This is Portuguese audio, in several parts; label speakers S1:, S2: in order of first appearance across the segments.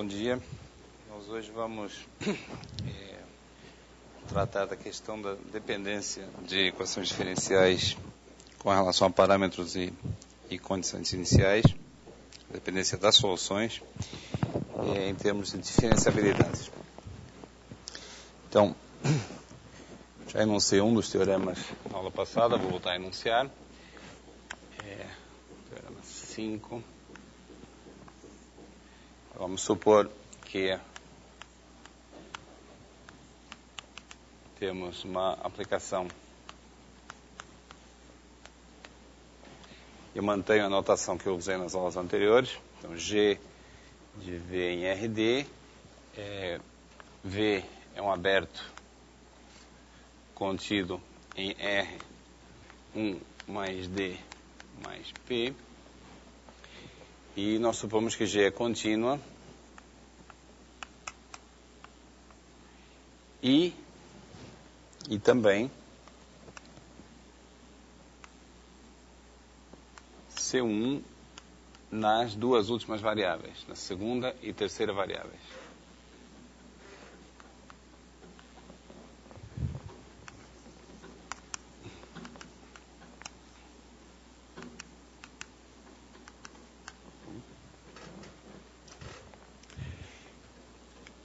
S1: Bom dia. Nós hoje vamos tratar da questão da dependência de equações diferenciais com relação a parâmetros e condições iniciais, dependência das soluções, em termos de diferenciabilidade. Então, já enunciei um dos teoremas na aula passada, vou voltar a enunciar. Teorema 5. Vamos supor que temos uma aplicação. Eu mantenho a notação que eu usei nas aulas anteriores. Então, G de V em RD. V é um aberto contido em R1 mais D mais P. E nós supomos que G é contínua. E também C1 nas duas últimas variáveis, na segunda e terceira variáveis.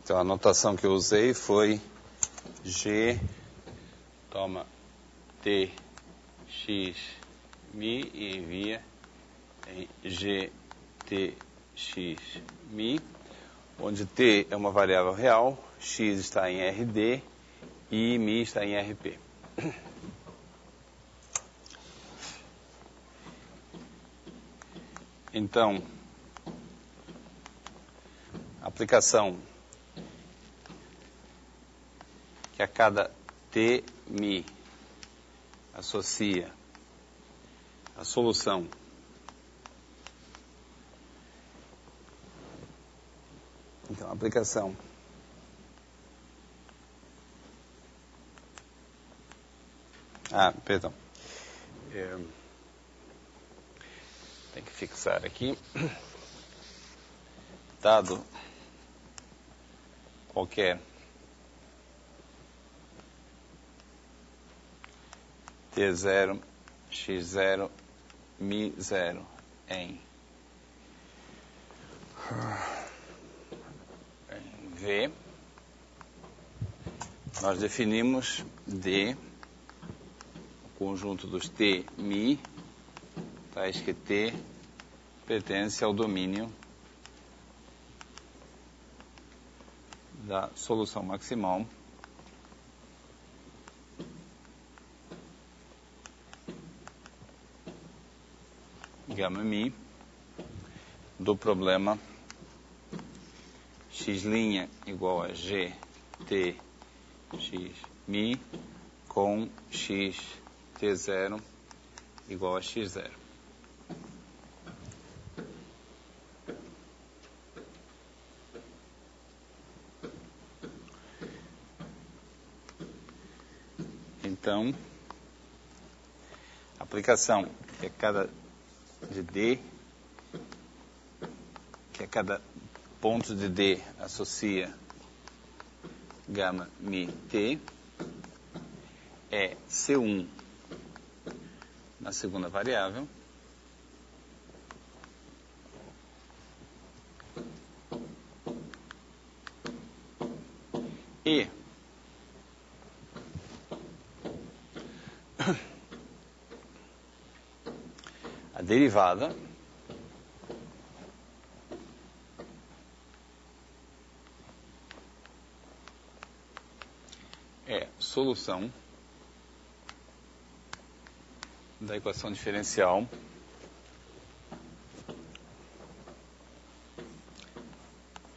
S1: Então, a notação que eu usei foi G, toma T, X, Mi e envia em G, T, X, Mi, onde T é uma variável real, X está em RD e Mi está em RP. Então, a aplicação que a cada T, Mi associa a solução então, a aplicação perdão. Tem que fixar aqui. Dado qualquer T0, X0, Mi0 em V, nós definimos D, o conjunto dos T, Mi, tais que T pertence ao domínio da solução maximal gama Mi do problema x' igual a g t x mi com x t0 igual a x0. Então, a aplicação que é cada de D, que a cada ponto de D associa gama mi t, é C1 na segunda variável e a derivada é solução da equação diferencial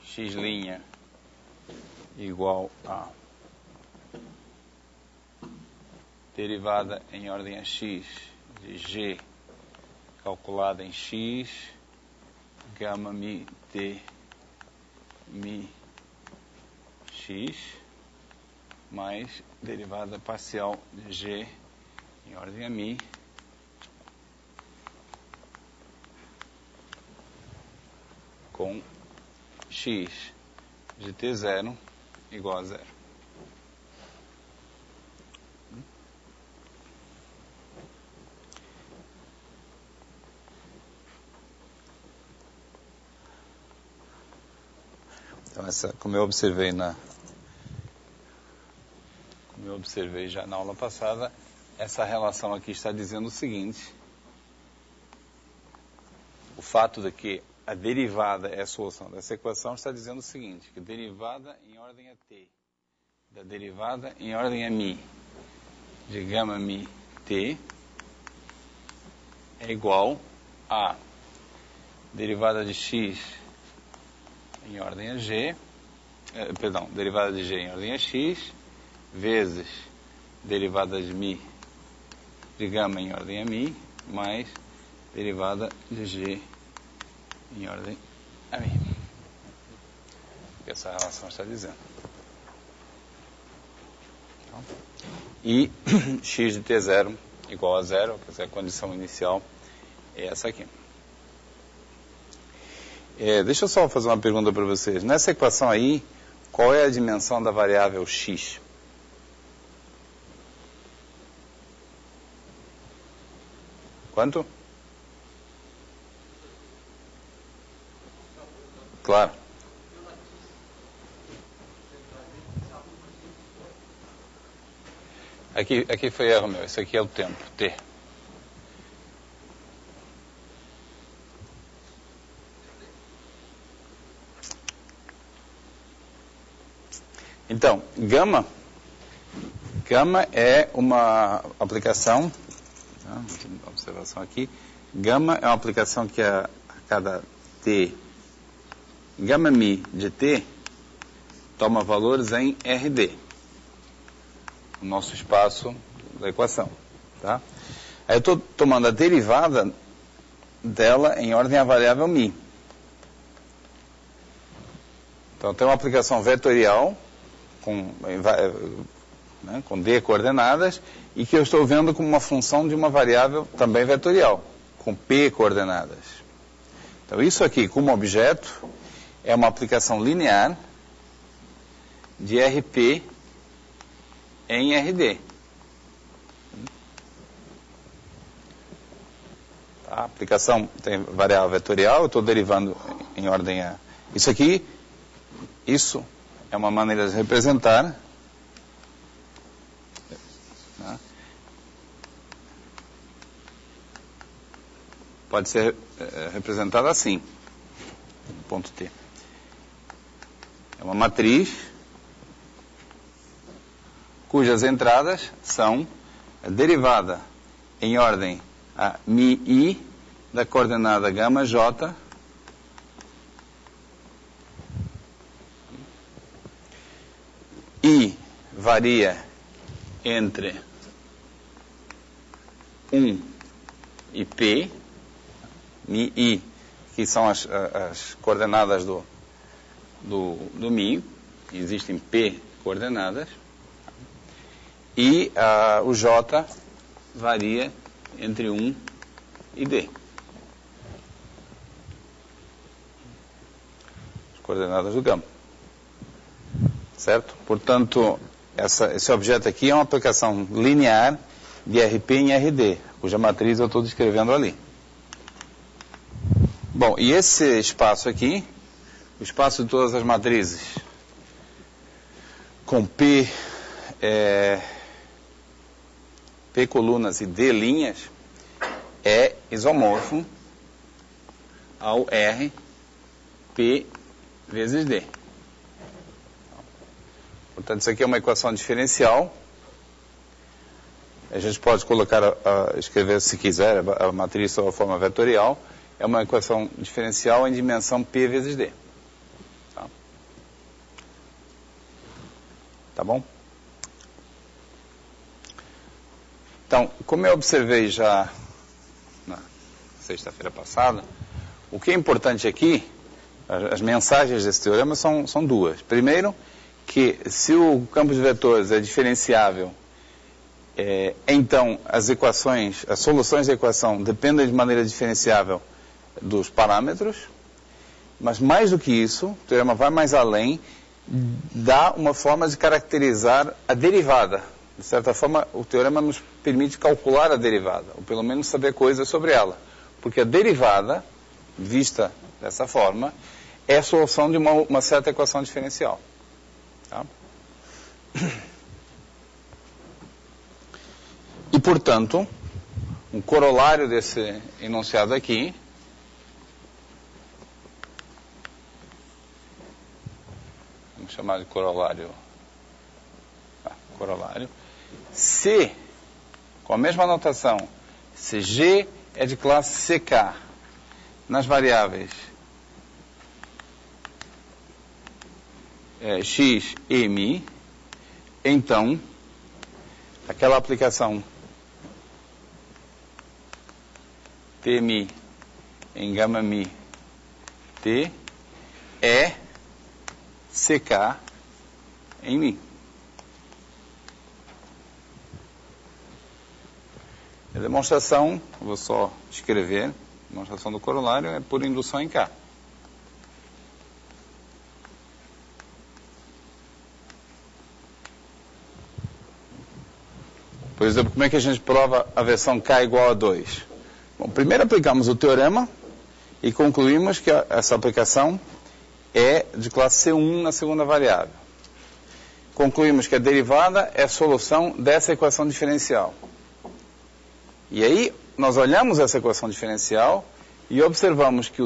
S1: x' igual a derivada em ordem a x de g calculada em x gama mi t mi x mais derivada parcial de g em ordem a mi com x de t0 igual a 0. Então, como eu observei já na aula passada, essa relação aqui está dizendo o seguinte: o fato de que a derivada é a solução dessa equação está dizendo o seguinte, que a derivada em ordem a t da derivada em ordem a mi de gama mi t é igual a derivada de x em ordem a g, derivada de g em ordem a x, vezes derivada de mi de gama em ordem a mi, mais derivada de g em ordem a mi. O que essa relação está dizendo. Então, e x de t0 igual a 0, quer dizer, a condição inicial é essa aqui. Deixa eu só fazer uma pergunta para vocês. Nessa equação aí, qual é a dimensão da variável x? Quanto? Claro. Aqui foi erro meu. Esse aqui é o tempo, t. Então, gama é uma aplicação, observação aqui, gama é uma aplicação que a cada t, gama mi de t, toma valores em RD, o nosso espaço da equação. Tá? Aí eu estou tomando a derivada dela em ordem à variável mi. Então tem uma aplicação vetorial, com D coordenadas, e que eu estou vendo como uma função de uma variável também vetorial, com P coordenadas. Então isso aqui, como objeto, é uma aplicação linear de RP em RD. Tá? A aplicação tem variável vetorial, eu estou derivando em ordem a... Isso é uma maneira de representar, né? Pode ser representada assim, ponto T. É uma matriz cujas entradas são a derivada em ordem a mi da coordenada gama j I varia entre 1 e P, mi I, que são as coordenadas do mi, existem P coordenadas, e o J varia entre 1 e D. As coordenadas do gama. Certo? Portanto, esse objeto aqui é uma aplicação linear de RP em RD, cuja matriz eu estou descrevendo ali. Bom, e esse espaço aqui, o espaço de todas as matrizes, com P colunas e D linhas, é isomorfo ao R P vezes D. Portanto, isso aqui é uma equação diferencial. A gente pode escrever, se quiser, a matriz sob a forma vetorial. É uma equação diferencial em dimensão P vezes D. Tá bom? Então, como eu observei já na sexta-feira passada, o que é importante aqui, as mensagens desse teorema são duas. Primeiro, que se o campo de vetores é diferenciável, então as soluções da equação dependem de maneira diferenciável dos parâmetros. Mas mais do que isso, o teorema vai mais além, dá uma forma de caracterizar a derivada. De certa forma, o teorema nos permite calcular a derivada, ou pelo menos saber coisas sobre ela. Porque a derivada, vista dessa forma, é a solução de uma certa equação diferencial. Tá? E, portanto, um corolário desse enunciado aqui vamos chamar de corolário. Corolário. Se, com a mesma notação, se G é de classe CK nas variáveis X e Mi, então, aquela aplicação Tmi em gama Mi T é CK em Mi. A demonstração, vou só escrever, a demonstração do corolário é por indução em K. Por exemplo, como é que a gente prova a versão K igual a 2? Bom, primeiro aplicamos o teorema e concluímos que essa aplicação é de classe C1 na segunda variável. Concluímos que a derivada é a solução dessa equação diferencial. E aí, nós olhamos essa equação diferencial e observamos que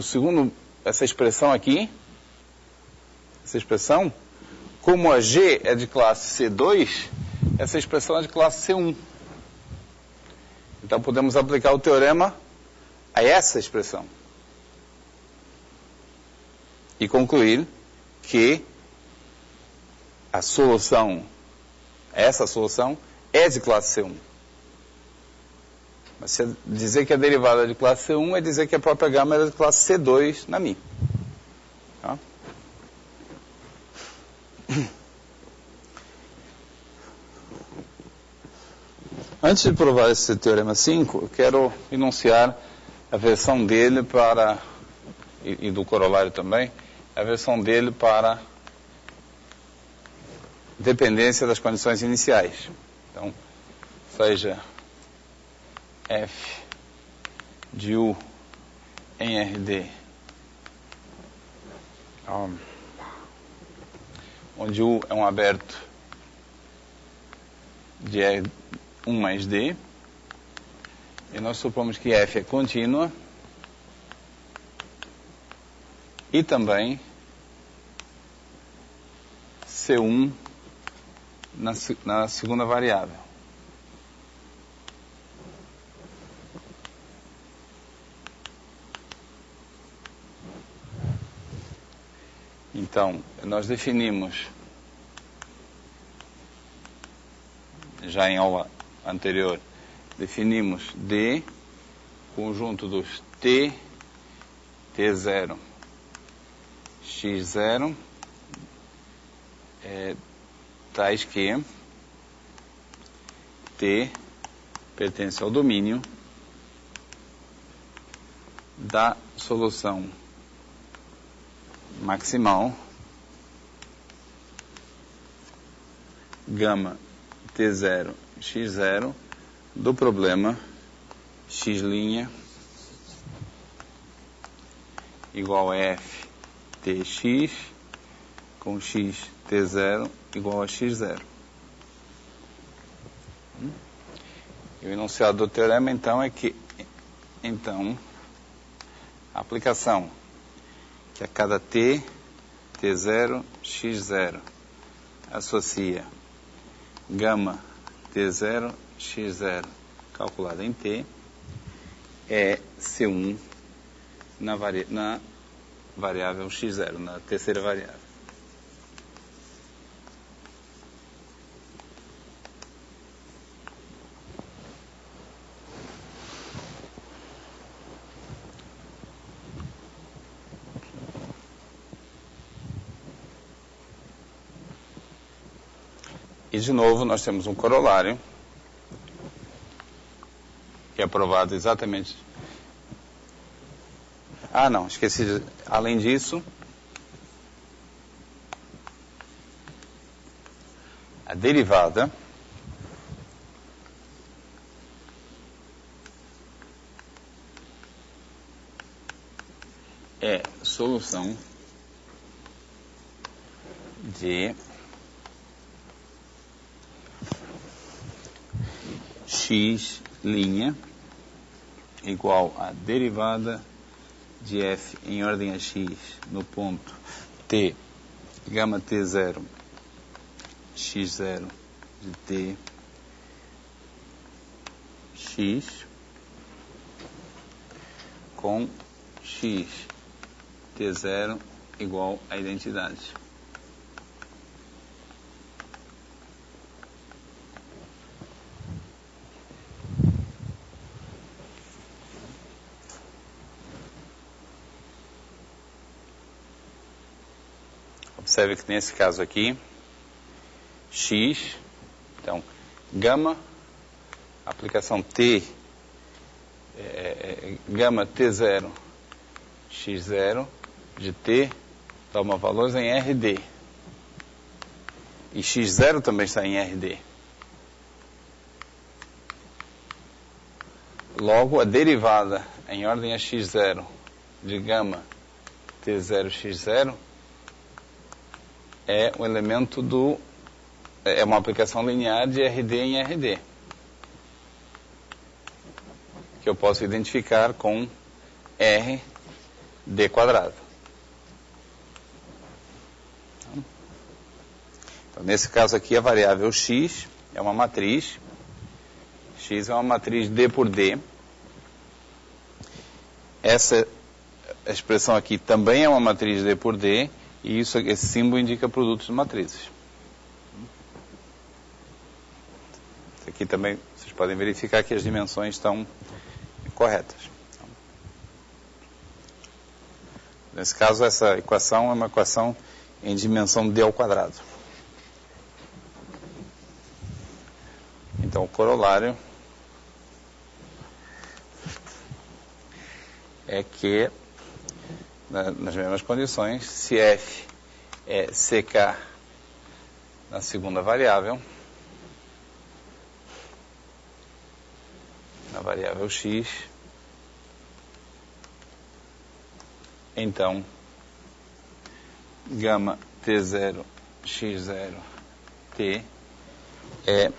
S1: essa expressão aqui, como a G é de classe C2, essa expressão é de classe C1. Então, podemos aplicar o teorema a essa expressão. E concluir que essa solução é de classe C1. Mas se dizer que a derivada é de classe C1 é dizer que a própria gama era de classe C2 na Mi. Tá? Antes de provar esse teorema 5, eu quero enunciar a versão dele e do corolário também, a versão dele para dependência das condições iniciais. Então, seja F de U em RD, onde U é um aberto de R1 mais D, e nós supomos que F é contínua e também C1 na segunda variável. Então, nós definimos, já em aula anterior, definimos D, conjunto dos T, T0, X0, tais que T pertence ao domínio da solução maximal gama T0, X0 do problema X' igual a F Tx com X T0 igual a X0. E o enunciado do teorema, então, é que a aplicação que a cada T, T0, X0 associa gama T0, X0 calculada em T é C1 na variável X0, na terceira variável. E, de novo, nós temos um corolário que é provado exatamente Ah, não, esqueci. Além disso, a derivada é solução de x' igual a derivada de f em ordem a x no ponto t, gama t0, x0 de t, x com x t0 igual a identidade. Observe que nesse caso aqui, x, então, gama, aplicação t, gama t0, x0 de t, toma valores em RD. E x0 também está em RD. Logo, a derivada em ordem a x0 de gama t0, x0 é um elemento é uma aplicação linear de RD em RD, que eu posso identificar com RD quadrado. Então, nesse caso aqui, a variável x é uma matriz. X é uma matriz D por D. Essa expressão aqui também é uma matriz D por D. E esse símbolo indica produtos de matrizes. Aqui também vocês podem verificar que as dimensões estão corretas. Nesse caso, essa equação é uma equação em dimensão D ao quadrado. Então, o corolário é que, nas mesmas condições, se f é ck na segunda variável, na variável x, então, gama t0, x0, t é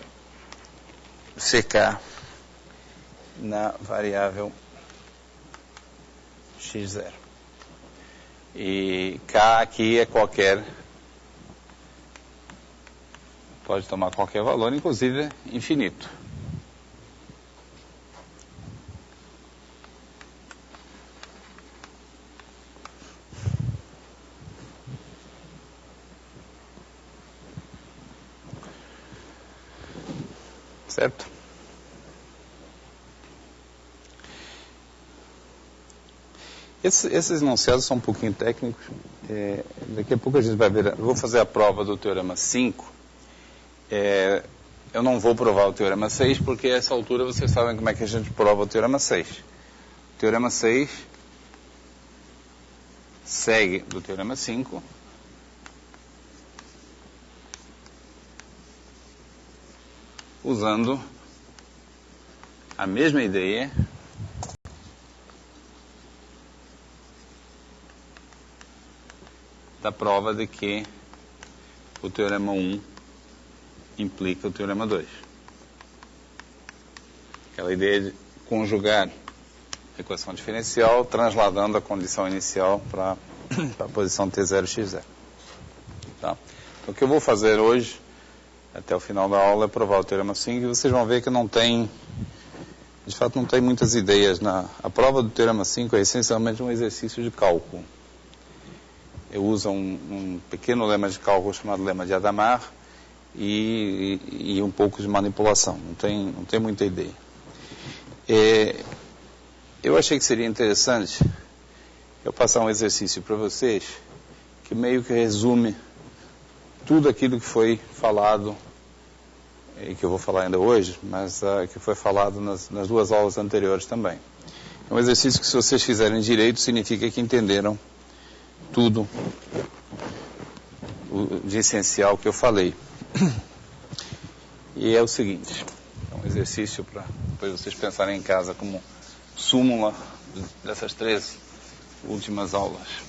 S1: ck na variável x0. E k aqui é qualquer, pode tomar qualquer valor, inclusive infinito. Certo? Esses enunciados são um pouquinho técnicos. Daqui a pouco a gente vai ver. Eu vou fazer a prova do Teorema 5. Eu não vou provar o Teorema 6, porque a essa altura vocês sabem como é que a gente prova o Teorema 6. O Teorema 6 segue do Teorema 5. Usando a mesma ideia da prova de que o Teorema 1 implica o Teorema 2. Aquela ideia de conjugar a equação diferencial, transladando a condição inicial para a posição T0, X0. Tá? Então, o que eu vou fazer hoje, até o final da aula, é provar o Teorema 5, e vocês vão ver que de fato não tem muitas ideias. A prova do Teorema 5 é essencialmente um exercício de cálculo. Eu uso um pequeno lema de cálculo chamado lema de Hadamard e um pouco de manipulação. Não tem muita ideia. Eu achei que seria interessante eu passar um exercício para vocês que meio que resume tudo aquilo que foi falado, e que eu vou falar ainda hoje, mas que foi falado nas duas aulas anteriores também. É um exercício que, se vocês fizerem direito, significa que entenderam tudo de essencial que eu falei. E é o seguinte, é um exercício para depois vocês pensarem em casa como súmula dessas 3 últimas aulas.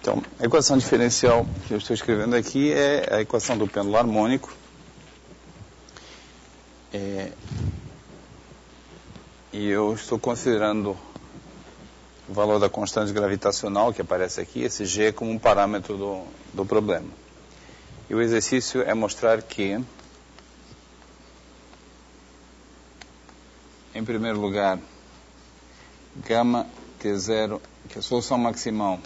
S1: Então, a equação diferencial que eu estou escrevendo aqui é a equação do pêndulo harmônico. E eu estou considerando o valor da constante gravitacional que aparece aqui, esse G, como um parâmetro do problema. E o exercício é mostrar que, em primeiro lugar, gama T0, que a solução maximal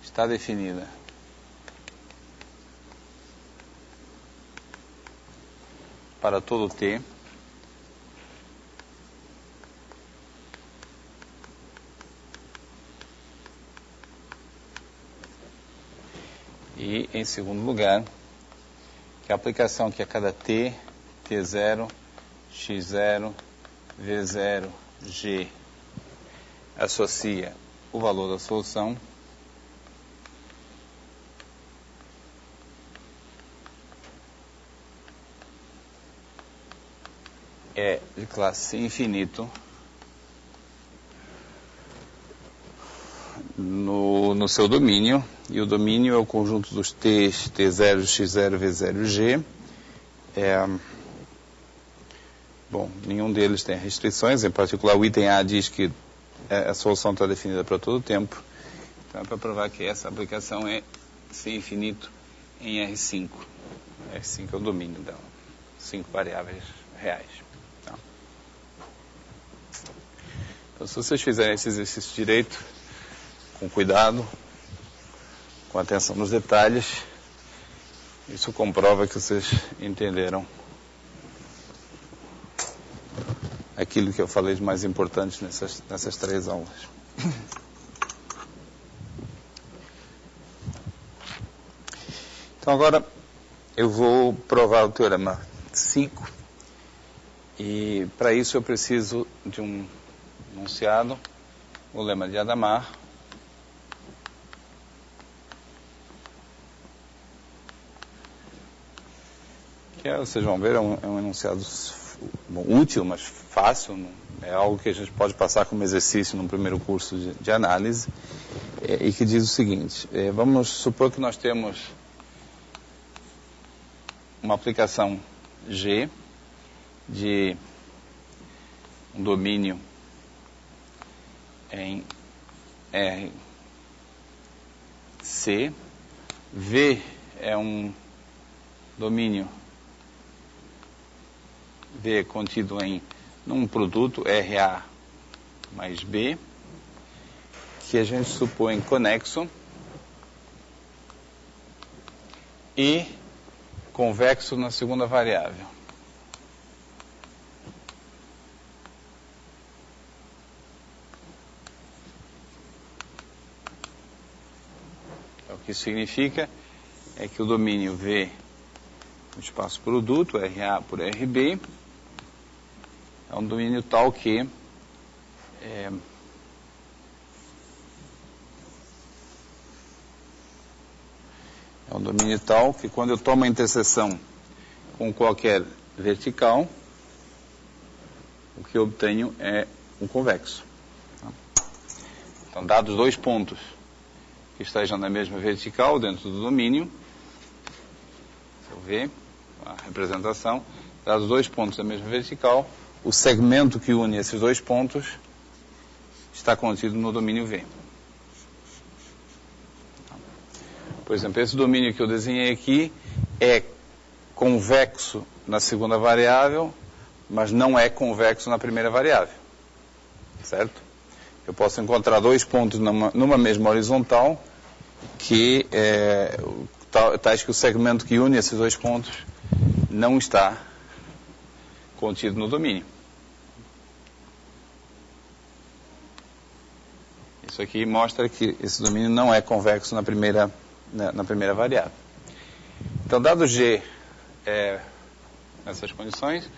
S1: está definida para todo T. E, em segundo lugar, que a aplicação que a cada T, T0, X0, V0, G associa o valor da solução é de classe infinito no seu domínio, e o domínio é o conjunto dos T's, T0, X0, V0, G. Bom, nenhum deles tem restrições, em particular o item A diz que a solução está definida para todo o tempo. Então é para provar que essa aplicação é C infinito em R5. R5 é o domínio dela, 5 variáveis reais. Então, se vocês fizerem esse exercício direito, com cuidado, com atenção nos detalhes, isso comprova que vocês entenderam aquilo que eu falei de mais importante nessas 3 aulas. Então agora eu vou provar o teorema 5, e para isso eu preciso de um enunciado, o lema de Hadamard. Que vocês vão ver, é um enunciado útil, mas fácil, é algo que a gente pode passar como exercício no primeiro curso de análise, e que diz o seguinte: vamos supor que nós temos uma aplicação G de um domínio em RC, V é um domínio V contido num produto RA mais B, que a gente supõe conexo e convexo na segunda variável. Então, o que isso significa é que o domínio V no espaço produto, RA por RB, é um domínio tal que é um domínio tal que quando eu tomo a interseção com qualquer vertical, o que eu obtenho é um convexo. Então, dados dois pontos que estejam na mesma vertical dentro do domínio, se eu ver a representação, dados dois pontos da mesma vertical, o segmento que une esses dois pontos está contido no domínio V. Por exemplo, esse domínio que eu desenhei aqui é convexo na segunda variável, mas não é convexo na primeira variável. Certo? Eu posso encontrar dois pontos numa mesma horizontal que tais que o segmento que une esses dois pontos não está contido no domínio. Isso aqui mostra que esse domínio não é convexo na primeira variável. Então, dado G nessas condições,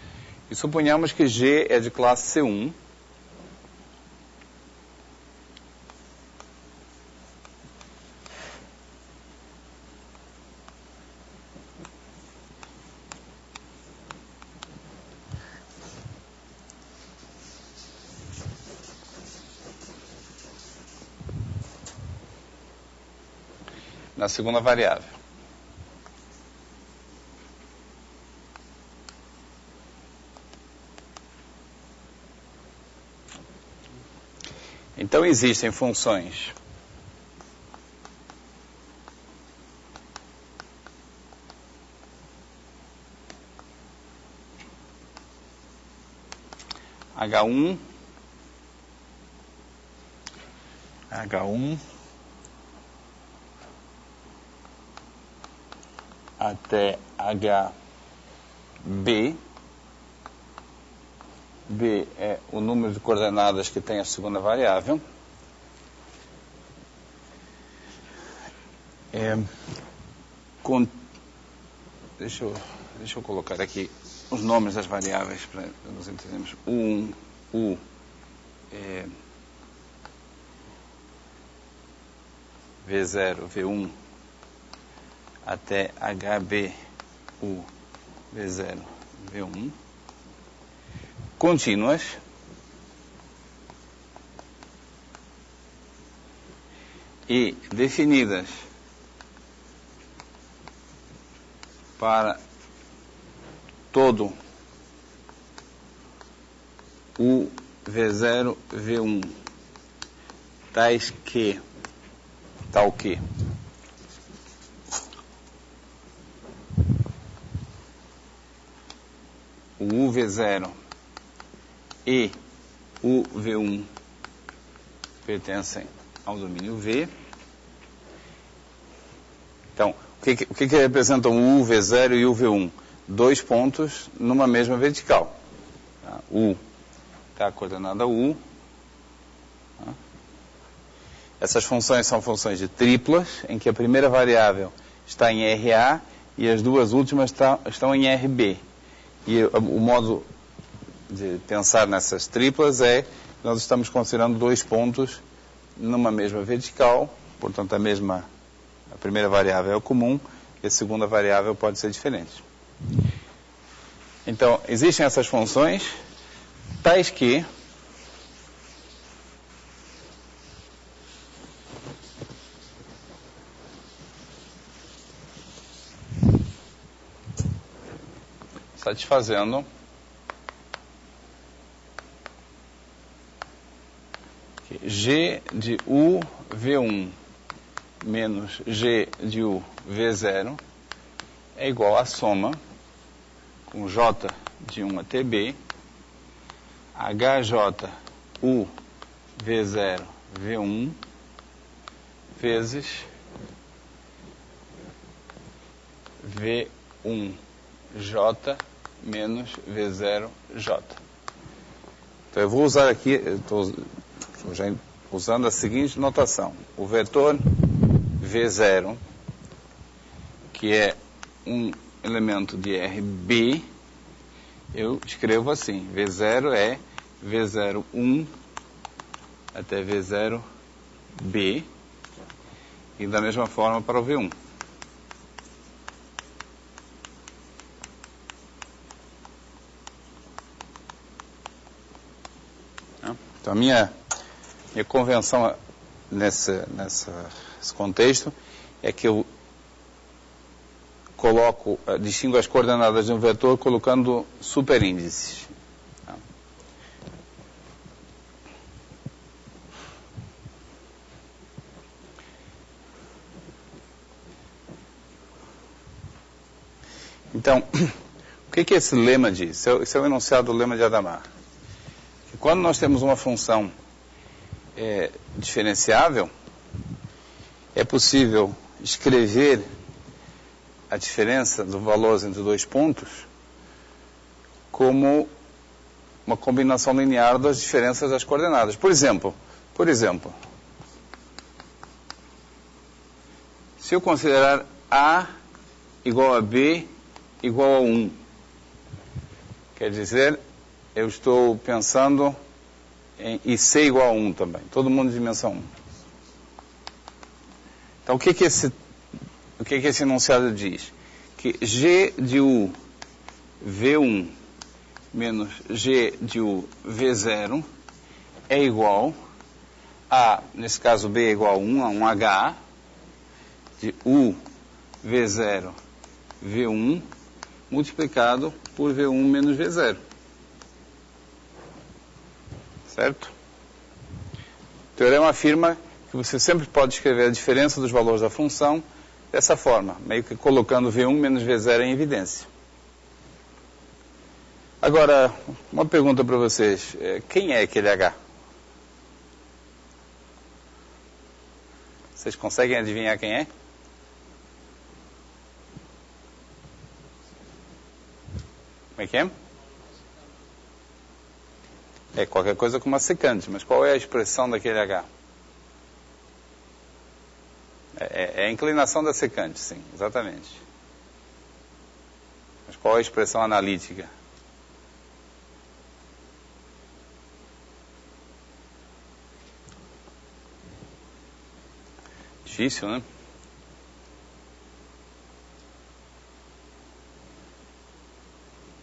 S1: e suponhamos que G é de classe C1, na segunda variável. Então, existem funções H1 até HB. B é o número de coordenadas que tem a segunda variável. Deixa eu colocar aqui os nomes das variáveis para nós entendermos. U1, U V0, V1 até HB, U V0, V1 contínuas e definidas para todo o V0, V1, tal que o UV0 e o V1 pertencem ao domínio V. Então, o que representam o U, V0 e o V1? Dois pontos numa mesma vertical. Tá? U está a coordenada U. Tá? Essas funções são funções de triplas, em que a primeira variável está em RA e as duas últimas estão em RB. E o modo de pensar nessas triplas é que nós estamos considerando dois pontos numa mesma vertical, portanto a primeira variável é comum e a segunda variável pode ser diferente. Então, existem essas funções, tais que satisfazendo que G de U V1 menos G de U V0 é igual à soma com J de 1 até B, HJ U V0 V1 vezes V1J menos V0J. Então eu vou usar aqui, estou já usando a seguinte notação. O vetor V0, que é um elemento de RB, eu escrevo assim, V0 é V01 até V0B, e da mesma forma para o V1. Então, a minha convenção nesse contexto é que eu distingo as coordenadas de um vetor colocando superíndices. Então, o que esse lema diz? Esse é o enunciado do lema de Hadamard. Que quando nós temos uma função diferenciável, é possível escrever a diferença dos valores entre dois pontos como uma combinação linear das diferenças das coordenadas. Por exemplo, se eu considerar A igual a B igual a 1, quer dizer, eu estou pensando em IC igual a 1 também, todo mundo de dimensão 1. Então, o que esse enunciado diz? Que G de U V1 menos G de U V0 é igual a, nesse caso B é igual a 1, a um H de U V0 V1 multiplicado por V1 menos V0. Certo? O teorema afirma que você sempre pode escrever a diferença dos valores da função dessa forma, meio que colocando V1 menos V0 em evidência. Agora, uma pergunta para vocês. Quem é aquele H? Vocês conseguem adivinhar quem é? Como é que é? É qualquer coisa com uma secante, mas qual é a expressão daquele H? É a inclinação da secante, sim, exatamente. Mas qual é a expressão analítica? Difícil, né?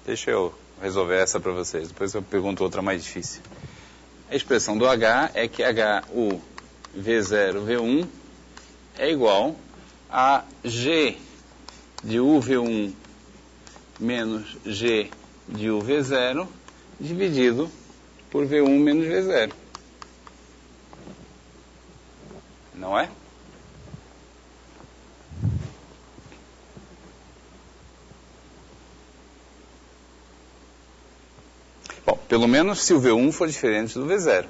S1: Deixa eu resolver essa para vocês, depois eu pergunto outra mais difícil. A expressão do H é que HU V0 V1 é igual a G de UV1 menos G de UV0 dividido por V1 menos V0. Não é? Bom, pelo menos se o V1 for diferente do V0.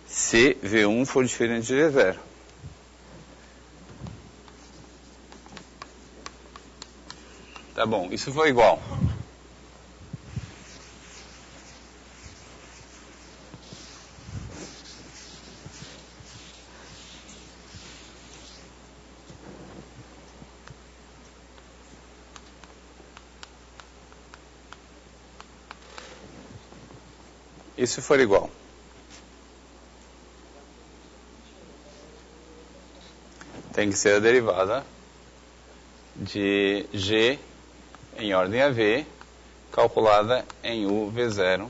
S1: Se V1 for diferente de V0. Tá bom, isso foi igual. E se for igual? Tem que ser a derivada de G em ordem a V, calculada em U V0.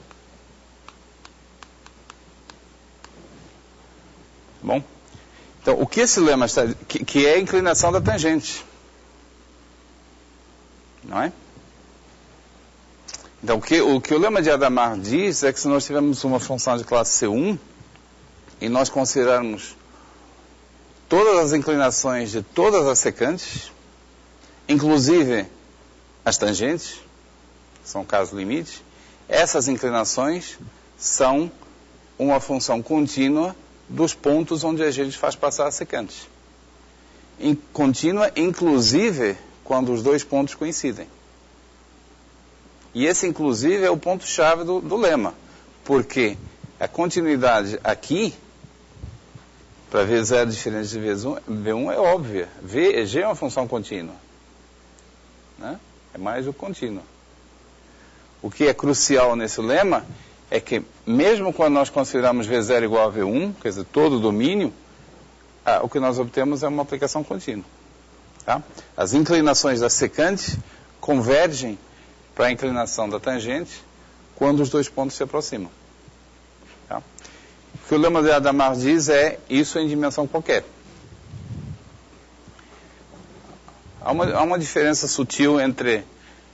S1: Bom, então o que esse lema está... que é a inclinação da tangente. Não é? Então, o que o lema de Hadamard diz é que se nós tivermos uma função de classe C1 e nós considerarmos todas as inclinações de todas as secantes, inclusive as tangentes, que são casos limites, essas inclinações são uma função contínua dos pontos onde a gente faz passar a secante. Contínua, inclusive, quando os dois pontos coincidem. E esse, inclusive, é o ponto-chave do lema, porque a continuidade aqui para V0 diferente de V1 é óbvia. G é uma função contínua. Né? É mais o contínuo. O que é crucial nesse lema é que, mesmo quando nós consideramos V0 igual a V1, quer dizer, todo o domínio, o que nós obtemos é uma aplicação contínua. Tá? As inclinações da secante convergem para a inclinação da tangente quando os dois pontos se aproximam. Tá? O que o lema de Hadamard diz é isso em dimensão qualquer. Há uma diferença sutil entre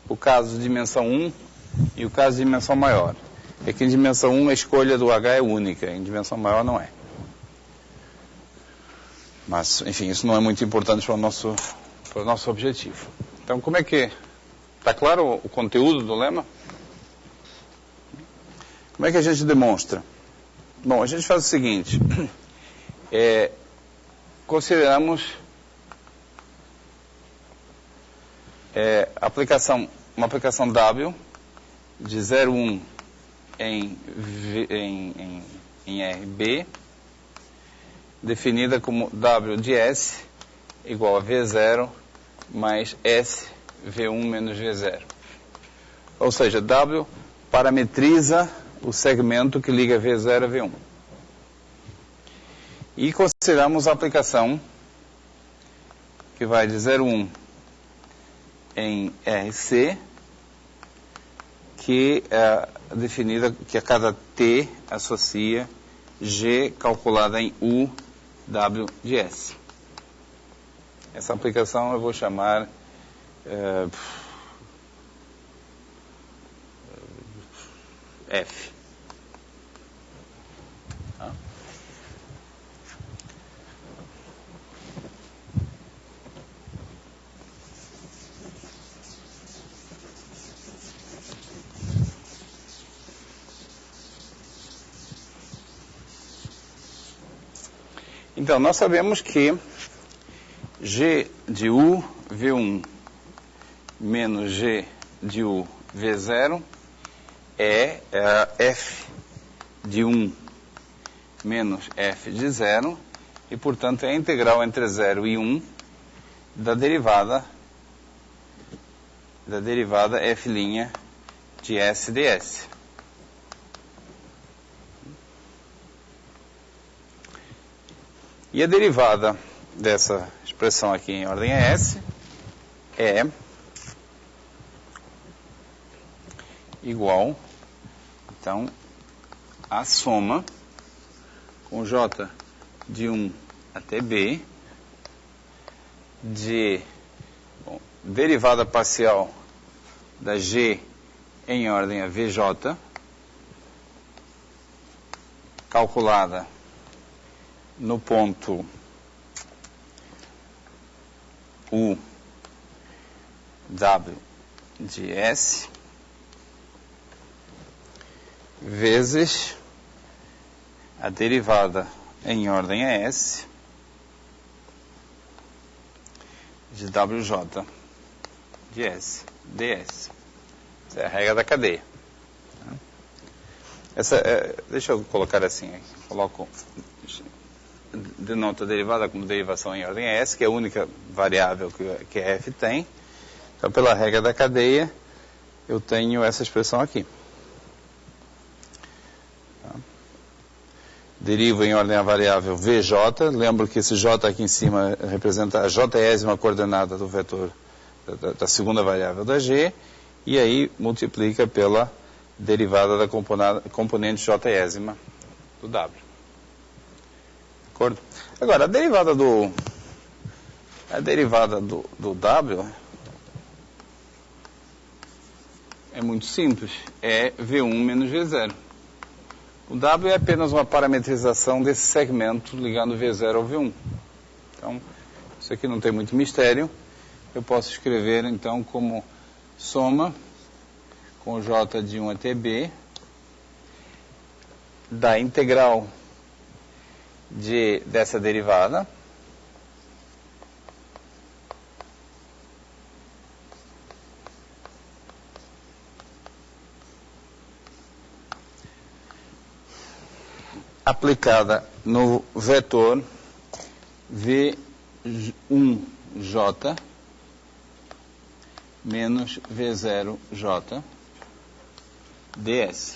S1: o caso de dimensão 1 e o caso de dimensão maior. É que em dimensão 1 a escolha do H é única, em dimensão maior não é. Mas, enfim, isso não é muito importante para o nosso objetivo. Então, como é que... Está claro o conteúdo do lema? Como é que a gente demonstra? Bom, a gente faz o seguinte. Consideramos uma aplicação W de 0,1 em RB, definida como W de S igual a V0 mais S V1 menos V0. Ou seja, W parametriza o segmento que liga V0 a V1. E consideramos a aplicação que vai de 0,1 em RC, que é definida que a cada T associa G calculada em U W de S. Essa aplicação eu vou chamar F. Tá? Então, nós sabemos que G de U V1 menos G de U V0 é F de 1 menos F de 0 e, portanto, é a integral entre 0 e 1 da derivada F' de S ds. E a derivada dessa expressão aqui em ordem S é igual, então, a soma com J de 1 até B de derivada parcial da G em ordem a VJ, calculada no ponto U W de S, vezes a derivada em ordem a S de WJ de S ds. Essa é a regra da cadeia. Deixa eu colocar assim. Denoto a derivada como derivação em ordem a S, que é a única variável que a F tem. Então, pela regra da cadeia, eu tenho essa expressão aqui. Derivo em ordem a variável VJ. Lembro que esse J aqui em cima representa a jésima coordenada do vetor da segunda variável da G. E aí multiplica pela derivada da componente jésima do W. De acordo? Agora, a derivada do W é muito simples. É V1 menos V0. O W é apenas uma parametrização desse segmento ligando V0 ao V1. Então, isso aqui não tem muito mistério. Eu posso escrever, então, como soma com J de 1 até B da integral dessa derivada aplicada no vetor V1J menos V0J ds.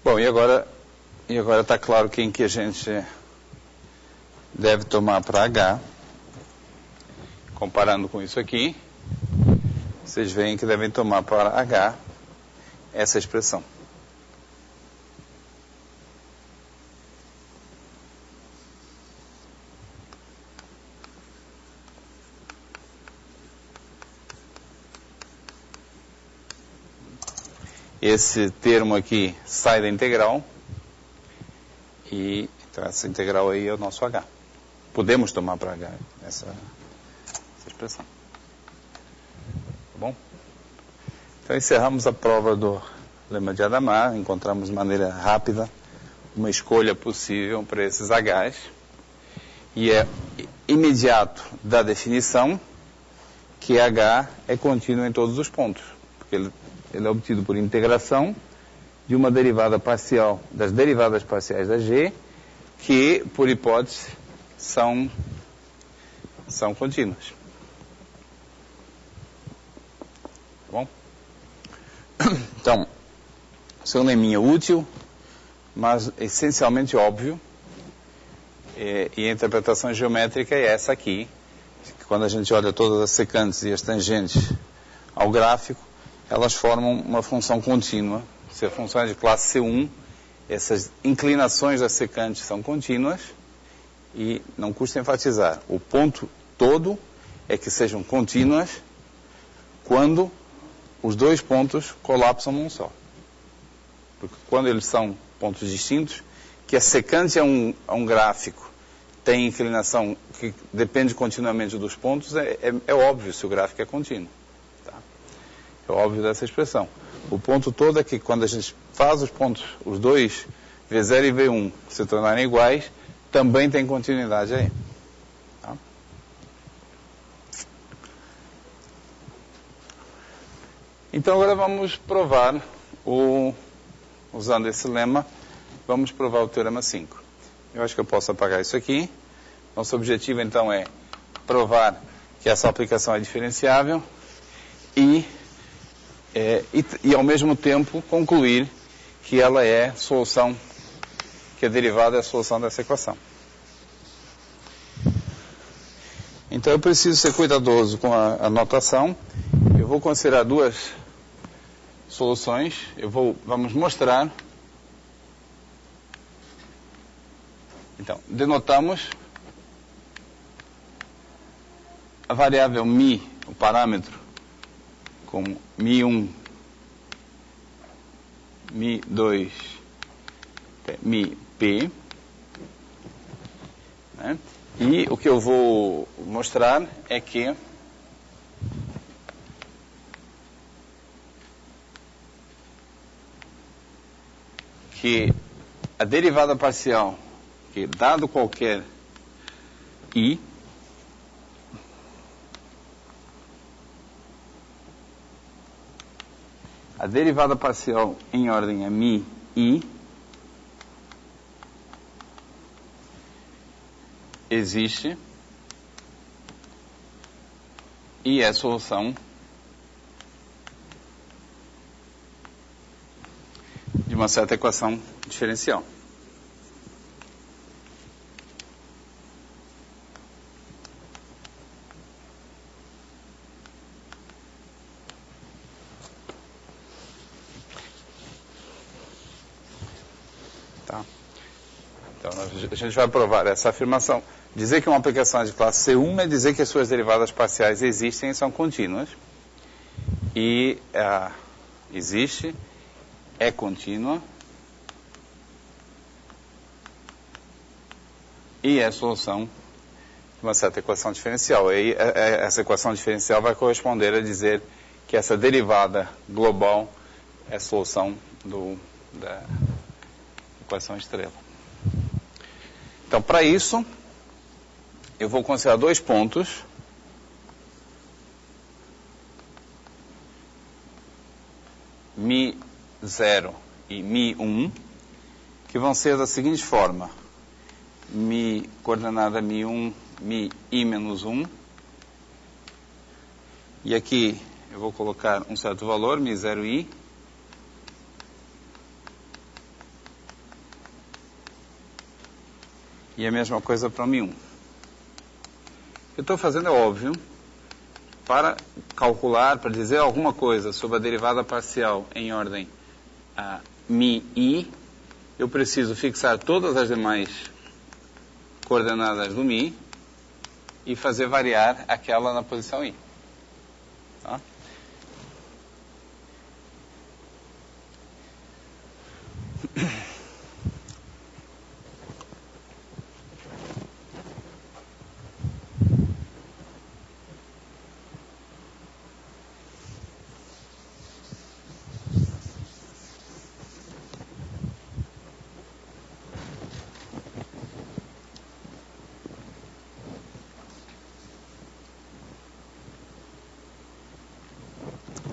S1: Bom, e agora está claro quem que a gente deve tomar para H. Comparando com isso aqui, vocês veem que devem tomar para H essa expressão. Esse termo aqui sai da integral e então essa integral aí é o nosso H. Podemos tomar para H essa expressão. Tá bom? Então encerramos a prova do lema de Hadamard, encontramos de maneira rápida uma escolha possível para esses H's e é imediato da definição que H é contínuo em todos os pontos, porque ele é obtido por integração de uma derivada parcial das derivadas parciais da G, que, por hipótese, são contínuas. Tá bom? Então, isso é um leminha útil, mas essencialmente óbvio, e a interpretação geométrica é essa aqui, que quando a gente olha todas as secantes e as tangentes ao gráfico, elas formam uma função contínua. Se a função é de classe C1, essas inclinações das secantes são contínuas e não custa enfatizar. O ponto todo é que sejam contínuas quando os dois pontos colapsam num só. Porque quando eles são pontos distintos, que a secante a um gráfico tem inclinação que depende continuamente dos pontos, é óbvio se o gráfico é contínuo. É óbvio dessa expressão. O ponto todo é que quando a gente faz os pontos, os dois, V0 e V1, se tornarem iguais, também tem continuidade aí. Tá? Então agora vamos provar, usando esse lema, vamos provar o teorema 5. Eu acho que eu posso apagar isso aqui. Nosso objetivo então é provar que essa aplicação é diferenciável e ao mesmo tempo concluir que ela é solução, que a derivada é a solução dessa equação. Então eu preciso ser cuidadoso com a notação. Eu vou considerar duas soluções. Vamos mostrar. Então, denotamos a variável μ, o parâmetro, como μ1, μ2, μp. Né? E o que eu vou mostrar é que a derivada parcial, que dado qualquer i, a derivada parcial em ordem a μ i existe e é solução de uma certa equação diferencial. Tá? Então, a gente vai provar essa afirmação. Dizer que uma aplicação é de classe C1 é dizer que as suas derivadas parciais existem e são contínuas. E existe, é contínua e é solução de uma certa equação diferencial. E essa equação diferencial vai corresponder a dizer que essa derivada global é solução da equação estrela. Então, para isso, eu vou considerar dois pontos. μ0 e μ1, que vão ser da seguinte forma. Mi, coordenada Mi1, Mi I menos 1. E aqui eu vou colocar um certo valor, Mi0I. E a mesma coisa para o Mi1. O que eu estou fazendo é óbvio. Para calcular, para dizer alguma coisa sobre a derivada parcial em ordem a Mi-I, eu preciso fixar todas as demais coordenadas do Mi e fazer variar aquela na posição I. Tá?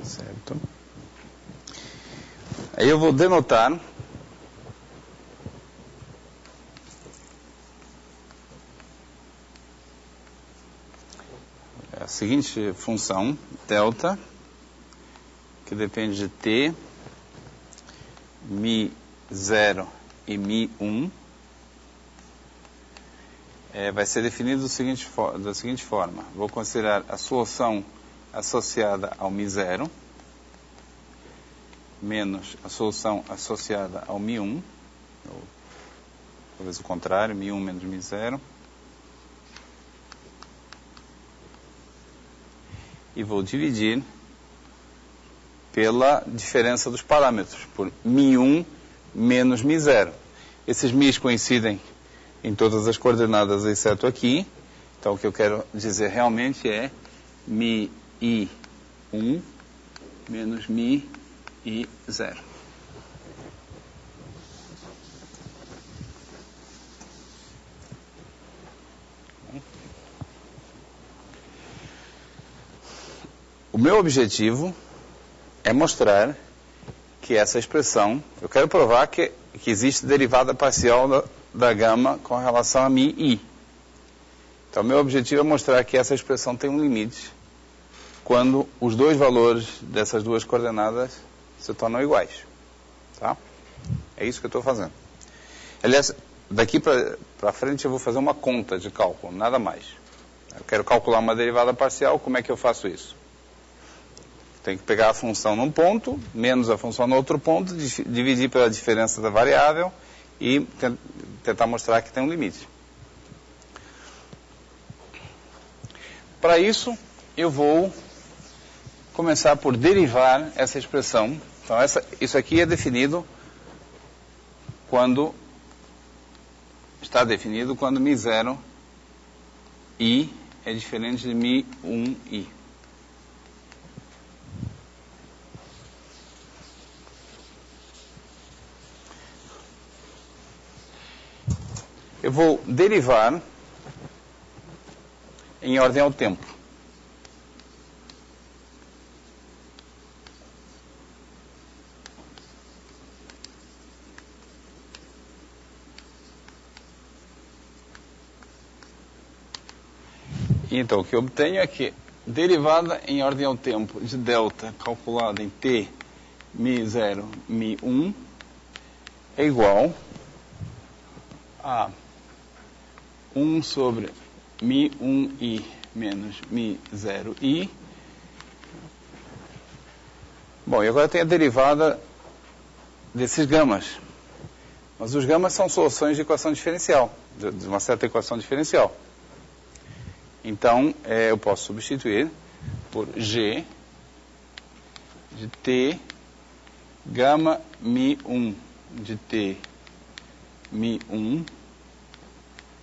S1: Certo. Aí eu vou denotar a seguinte função, delta, que depende de t, Mi0 e Mi1, vai ser definido da seguinte forma. Vou considerar a solução associada ao Mi0 menos a solução associada ao Mi1, ou talvez o contrário, Mi1 menos Mi0, e vou dividir pela diferença dos parâmetros, por Mi1 menos Mi0. Esses Mi's coincidem em todas as coordenadas, exceto aqui. Então, o que eu quero dizer realmente é Mi-I1 menos Mi-I0. O meu objetivo é mostrar que essa expressão, eu quero provar que existe derivada parcial da gama com relação a Mi-I. Então, meu objetivo é mostrar que essa expressão tem um limite quando os dois valores dessas duas coordenadas se tornam iguais. Tá? É isso que eu estou fazendo. Aliás, daqui para frente eu vou fazer uma conta de cálculo, nada mais. Eu quero calcular uma derivada parcial, como é que eu faço isso? Tem que pegar a função num ponto, menos a função no outro ponto, dividir pela diferença da variável e tentar mostrar que tem um limite. Para isso, eu vou começar por derivar essa expressão. Então, isso aqui é definido quando está definido quando Mi0 I é diferente de Mi1 I. Eu vou derivar em ordem ao tempo. Então, o que eu obtenho é que derivada em ordem ao tempo de delta calculada em t, Mi0, Mi1 é igual a 1 sobre Mi1i menos Mi0i. Bom, e agora tem a derivada desses gamas. Mas os gamas são soluções de equação diferencial, de uma certa equação diferencial. Então, eu posso substituir por G de T gama Mi1 de T Mi1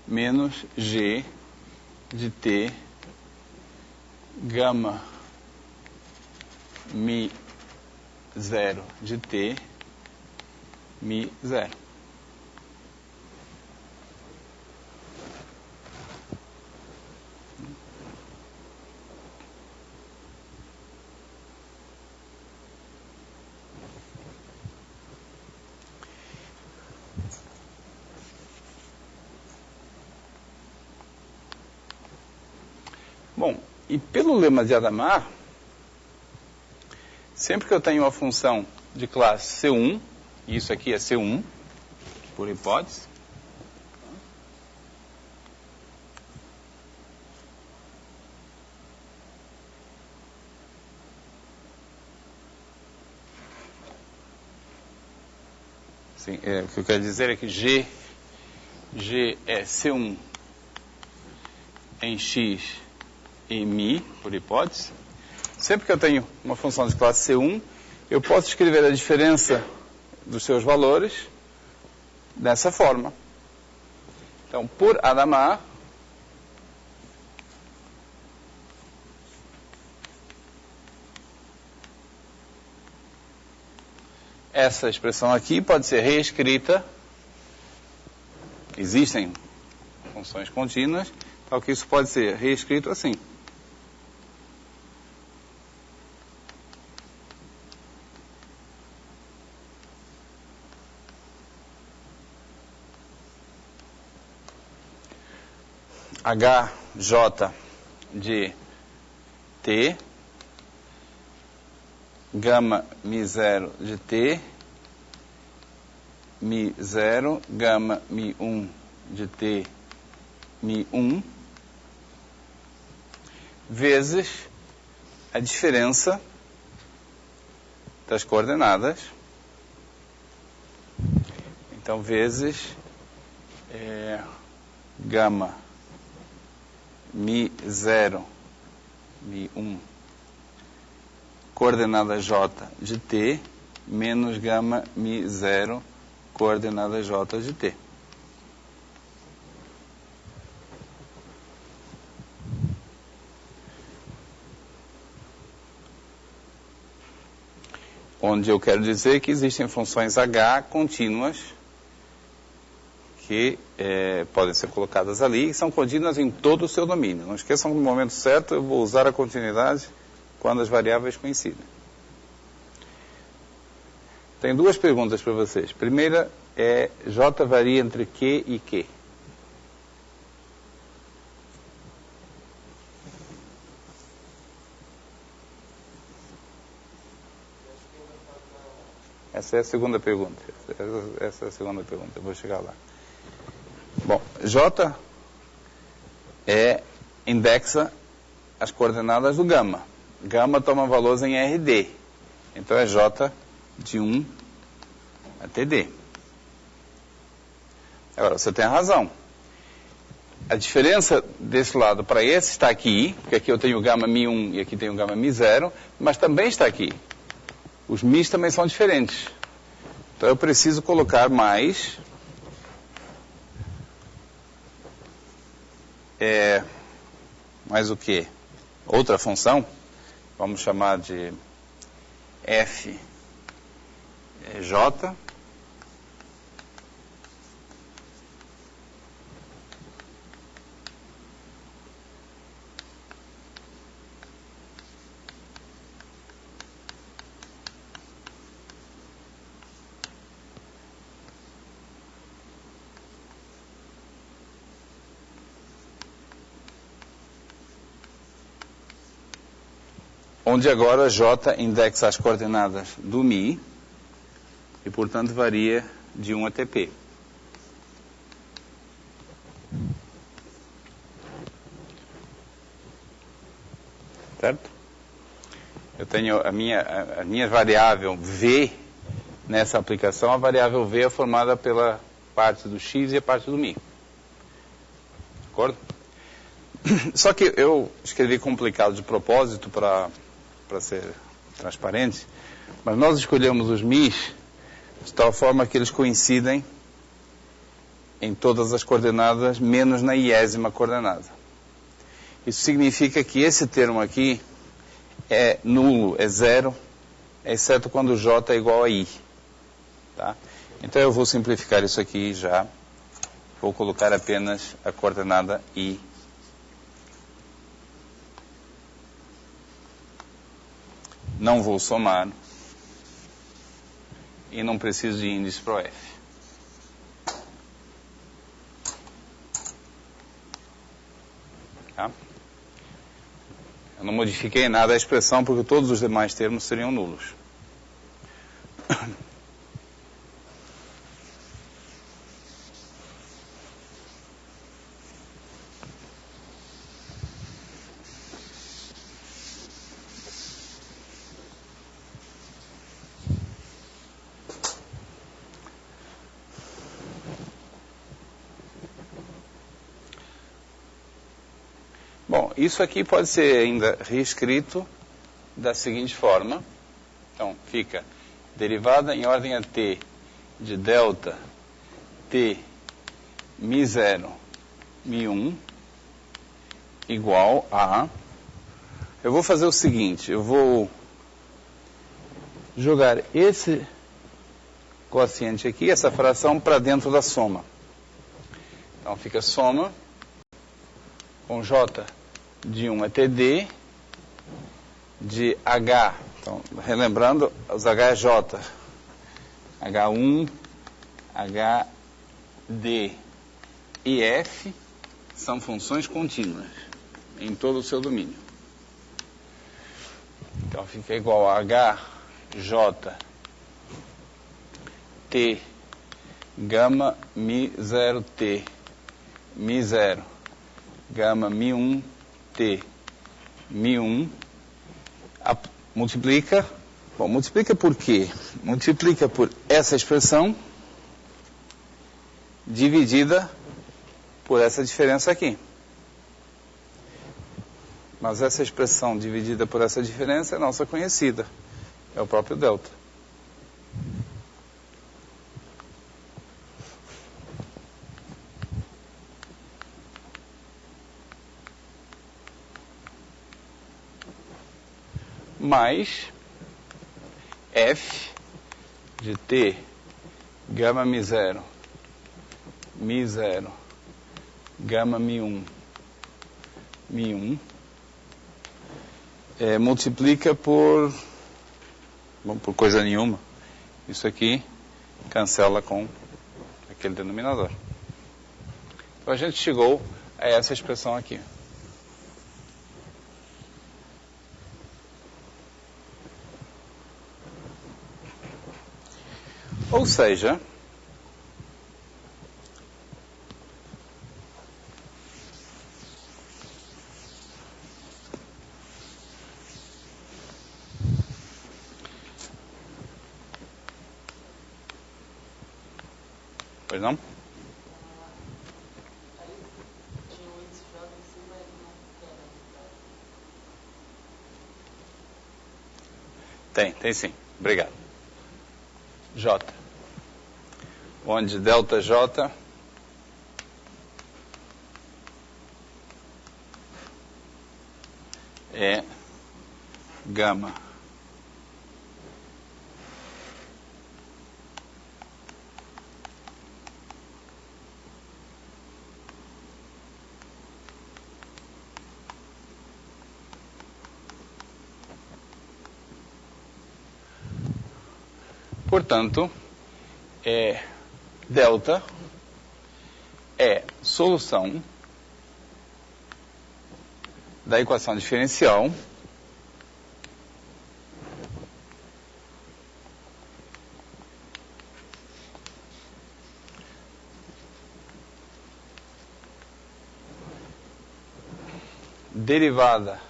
S1: menos G de T gama Mi0 de T Mi0. Bom, e pelo lema de Hadamard, sempre que eu tenho uma função de classe C1, e isso aqui é C1, por hipótese, sim, o que eu quero dizer é que G é C1 em X em Mi, por hipótese. Sempre que eu tenho uma função de classe C1, eu posso escrever a diferença dos seus valores dessa forma. Então, por Hadamard, essa expressão aqui pode ser reescrita. Existem funções contínuas, tal que isso pode ser reescrito assim. HJ de T, gama Mi0 de T, Mi0, gama Mi1 de T, Mi1, vezes a diferença das coordenadas. Então, vezes gama Mi0, Mi1, coordenada J de T, menos gama Mi0, coordenada J de T. Onde eu quero dizer que existem funções H contínuas que podem ser colocadas ali e são contínuas em todo o seu domínio. Não esqueçam que no momento certo eu vou usar a continuidade quando as variáveis coincidem. Tenho duas perguntas para vocês. Primeira é, J varia entre Q e Q? Essa é a segunda pergunta. Essa é a segunda pergunta. Eu vou chegar lá. Bom, J indexa as coordenadas do gama. Gama toma valores em RD. Então é J de 1 até D. Agora, você tem razão. A diferença desse lado para esse está aqui, porque aqui eu tenho gama Mi1 e aqui tenho gama Mi0, mas também está aqui. Os Mi's também são diferentes. Então eu preciso colocar mais o quê? Outra função, vamos chamar de FJ, onde agora J indexa as coordenadas do Mi e, portanto, varia de 1 até P. Certo? Eu tenho a minha variável V nessa aplicação. A variável V é formada pela parte do X e a parte do Mi. De acordo? Só que eu escrevi complicado de propósito para ser transparente, mas nós escolhemos os Mi's de tal forma que eles coincidem em todas as coordenadas, menos na iésima coordenada. Isso significa que esse termo aqui é nulo, é zero, exceto quando J é igual a I. Tá? Então eu vou simplificar isso aqui já. Vou colocar apenas a coordenada I. Não vou somar. E não preciso de índice para o F. Tá? Eu não modifiquei nada a expressão porque todos os demais termos seriam nulos. Bom, isso aqui pode ser ainda reescrito da seguinte forma. Então, fica derivada em ordem a t de delta t mi0, mi1 igual a... Eu vou fazer o seguinte, eu vou jogar esse quociente aqui, essa fração, para dentro da soma. Então, fica soma com j de 1 até d, de h, então, relembrando, os h é j, h1, hd e f são funções contínuas em todo o seu domínio. Então, fica igual a hj t gama mi0 t mi0 gama mi1 t mi1 multiplica. Bom, multiplica por quê? Multiplica por essa expressão dividida por essa diferença aqui. Mas essa expressão dividida por essa diferença é nossa conhecida. É o próprio delta. Mais f de t gama mi0 gama mi1 multiplica por coisa nenhuma. Isso aqui cancela com aquele denominador. Então a gente chegou a essa expressão aqui. Ou seja, pois não? Tem sim. Obrigado. J. Onde delta J é gama. Portanto, delta é solução da equação diferencial derivada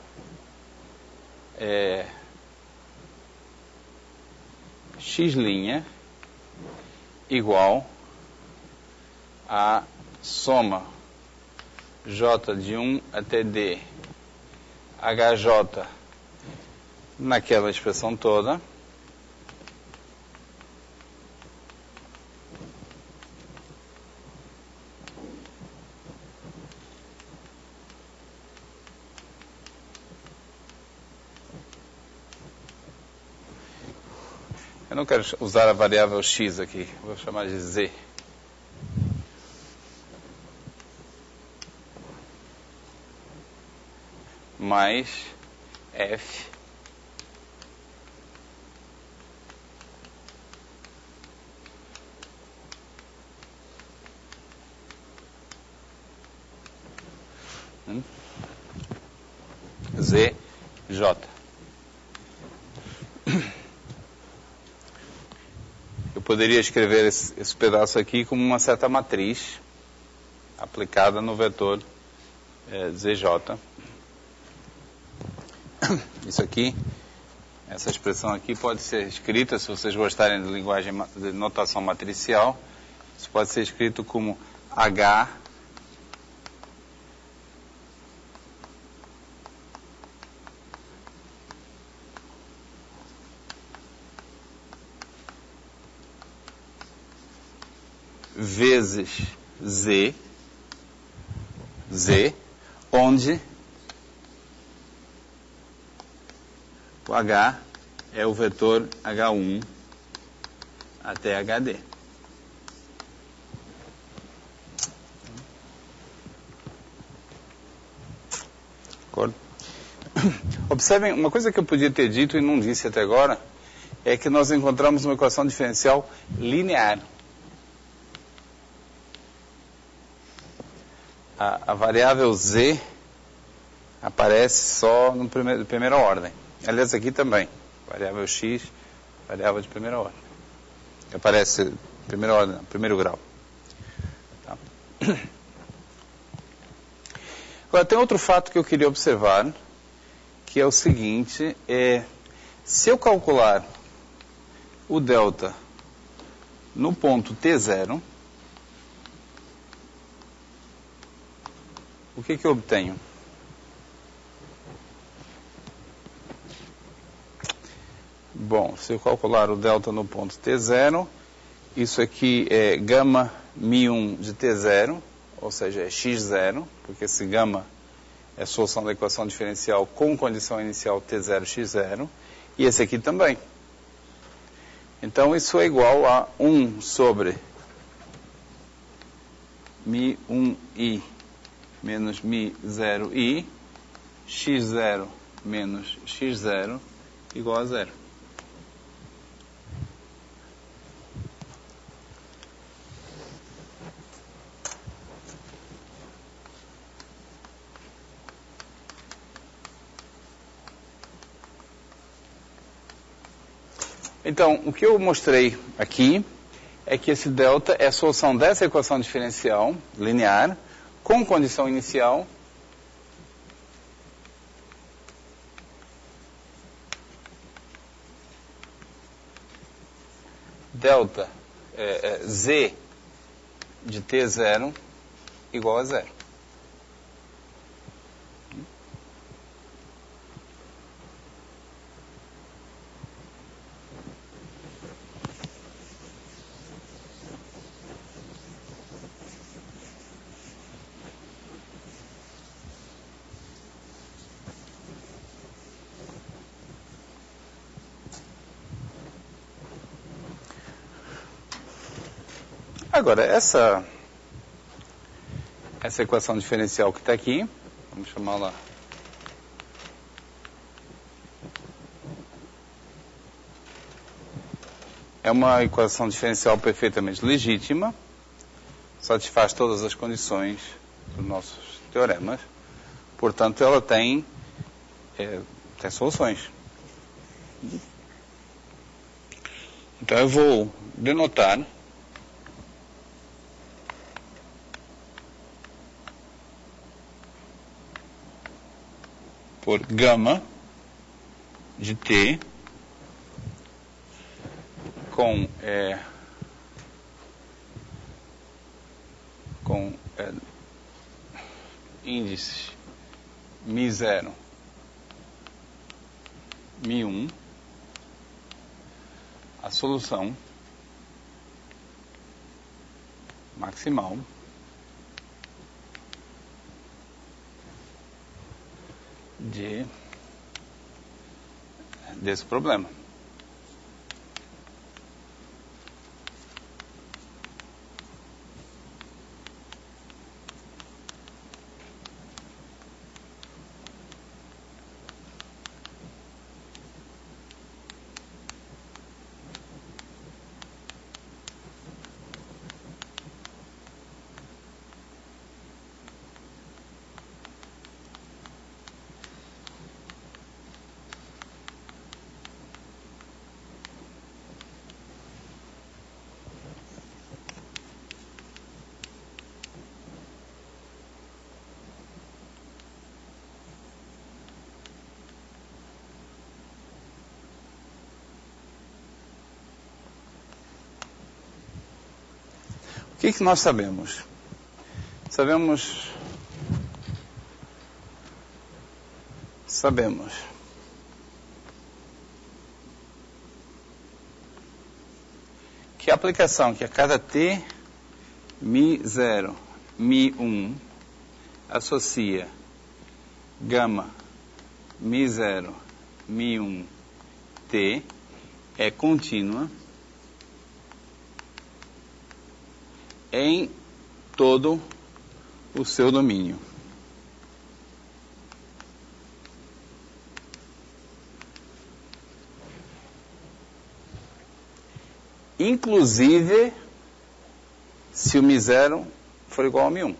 S1: x' igual a soma j de 1 até d hj naquela expressão toda eu não quero usar a variável x aqui, vou chamar de z. Mais f z J. Eu poderia escrever esse pedaço aqui como uma certa matriz aplicada no vetor ZJ. Isso aqui, essa expressão aqui pode ser escrita, se vocês gostarem de linguagem de notação matricial, isso pode ser escrito como H vezes Z, onde o H é o vetor H1 até HD. Acordo? Observem, uma coisa que eu podia ter dito e não disse até agora, é que nós encontramos uma equação diferencial linear. A variável Z aparece só no de primeira ordem. Aliás, aqui também. Variável X, variável de primeira ordem. Aparece em primeira ordem, primeiro grau. Tá. Agora, tem outro fato que eu queria observar, que é o seguinte, se eu calcular o delta no ponto T0, o que eu obtenho? Bom, se eu calcular o delta no ponto T0, isso aqui é gama μ1 de T0, ou seja, é x0, porque esse gama é a solução da equação diferencial com condição inicial T0, x0, e esse aqui também. Então, isso é igual a 1 sobre μ1i menos μ0i, x0 menos x0 igual a 0. Então, o que eu mostrei aqui é que esse delta é a solução dessa equação diferencial linear com condição inicial delta Z de T0 igual a 0. Agora, essa equação diferencial que está aqui, vamos chamá-la é uma equação diferencial perfeitamente legítima, satisfaz todas as condições dos nossos teoremas, portanto, ela tem soluções. Então, eu vou denotar por gama de T com índices μ0, μ1, a solução maximal desse problema. que nós sabemos? Sabemos que a aplicação que a cada t, Mi0, Mi1, associa gama Mi0, Mi1, t, é contínua em todo o seu domínio. Inclusive se o Mi0 for igual ao Mi1.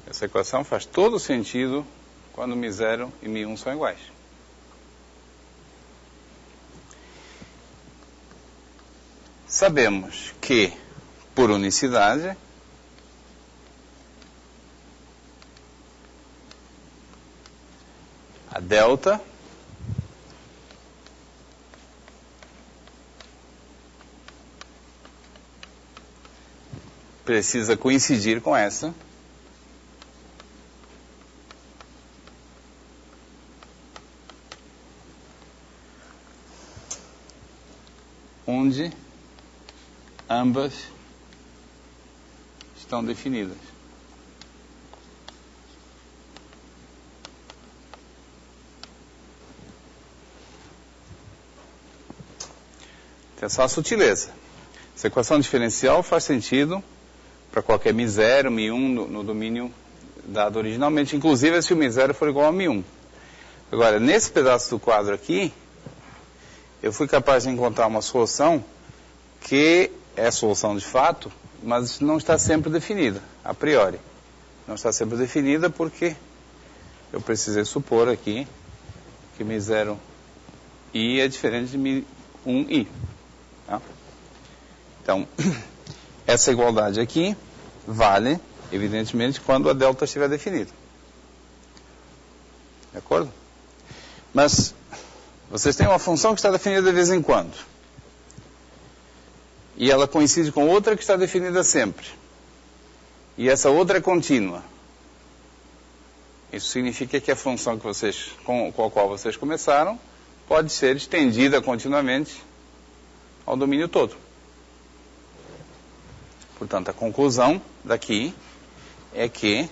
S1: Essa equação faz todo sentido quando Mi0 e Mi1 são iguais. Sabemos que, por unicidade, a delta precisa coincidir com essa, onde ambas estão definidas. Atenção à sutileza. Essa equação diferencial faz sentido para qualquer Mi0, Mi1 no domínio dado originalmente, inclusive se o Mi0 for igual a Mi1. Agora, nesse pedaço do quadro aqui, eu fui capaz de encontrar uma solução que é solução de fato, mas não está sempre definida, a priori. Não está sempre definida porque eu precisei supor aqui que Mi0i é diferente de Mi1i. Tá? Então, essa igualdade aqui vale, evidentemente, quando a delta estiver definida. De acordo? Mas vocês têm uma função que está definida de vez em quando. E ela coincide com outra que está definida sempre. E essa outra é contínua. Isso significa que a função com a qual vocês começaram pode ser estendida continuamente ao domínio todo. Portanto, a conclusão daqui é que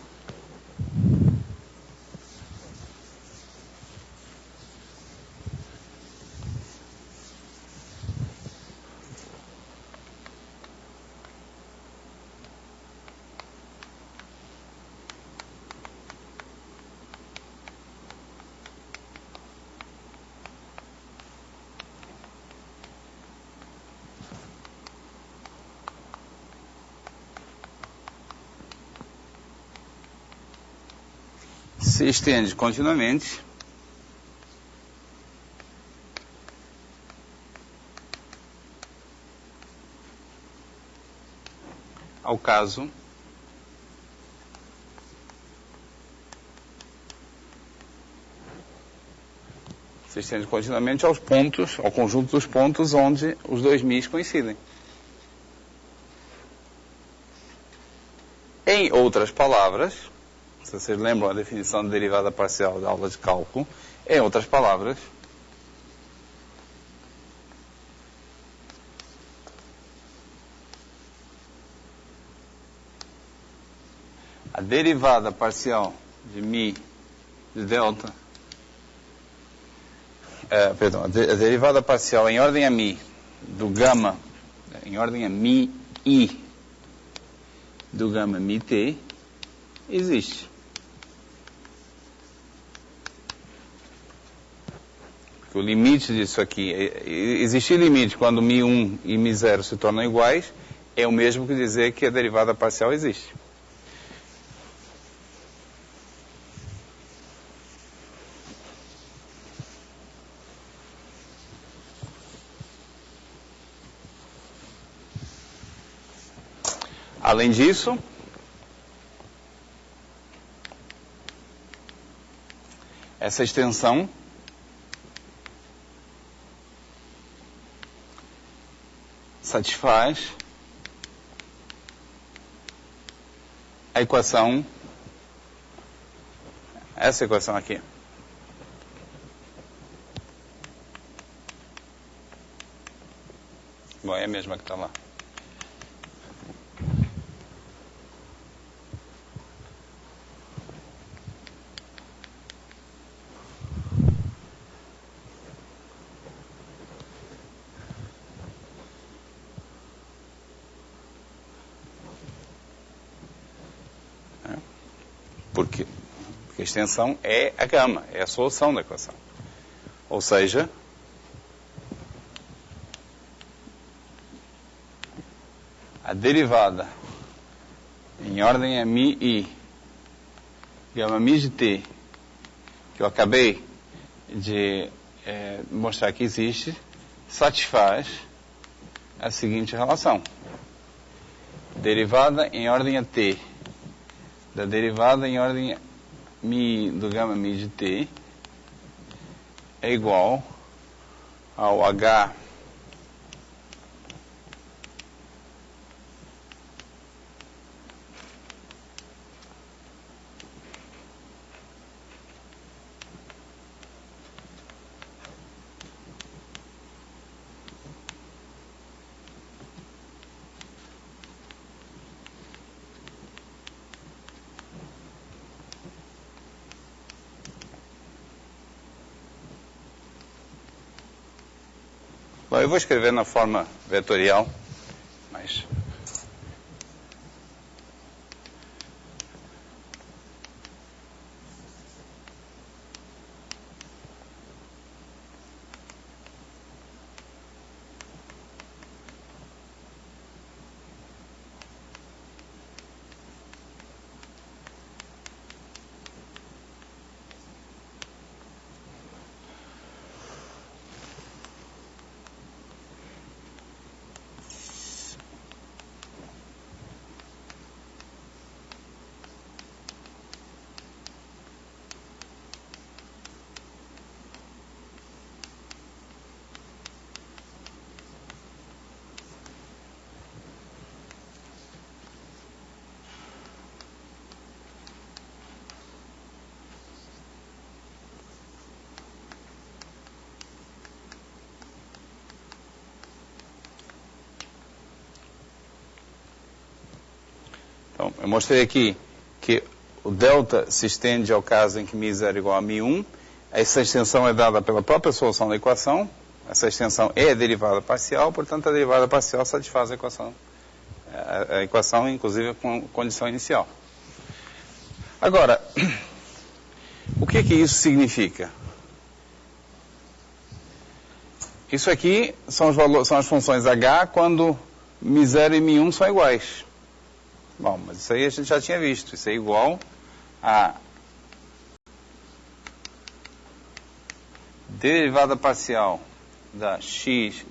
S1: se estende continuamente ao caso aos pontos, ao conjunto dos pontos onde os dois mi's coincidem. Em outras palavras, se vocês lembram a definição de derivada parcial da aula de cálculo, em outras palavras, a derivada parcial de mi de delta, a derivada parcial em ordem a mi do gama, em ordem a mi i do gama mi t, existe. O limite disso aqui, existir limite quando Mi1 e Mi0 se tornam iguais, é o mesmo que dizer que a derivada parcial existe. Além disso, essa extensão satisfaz a equação, essa equação aqui. Bom, é a mesma que está lá. Porque a extensão é a gama, é a solução da equação. Ou seja, a derivada em ordem a mi gama mi de t, que eu acabei de mostrar que existe, satisfaz a seguinte relação. Derivada em ordem a t da derivada em ordem mi do gama mi de t é igual ao h Bom, eu vou escrever na forma vetorial, mas então, eu mostrei aqui que o delta se estende ao caso em que mi0 é igual a mi1. Essa extensão é dada pela própria solução da equação. Essa extensão é a derivada parcial, portanto, a derivada parcial satisfaz a equação, inclusive com condição inicial. Agora, o que isso significa? Isso aqui são as funções h quando mi0 e mi1 são iguais. Bom, mas isso aí a gente já tinha visto. Isso é igual a derivada parcial da x,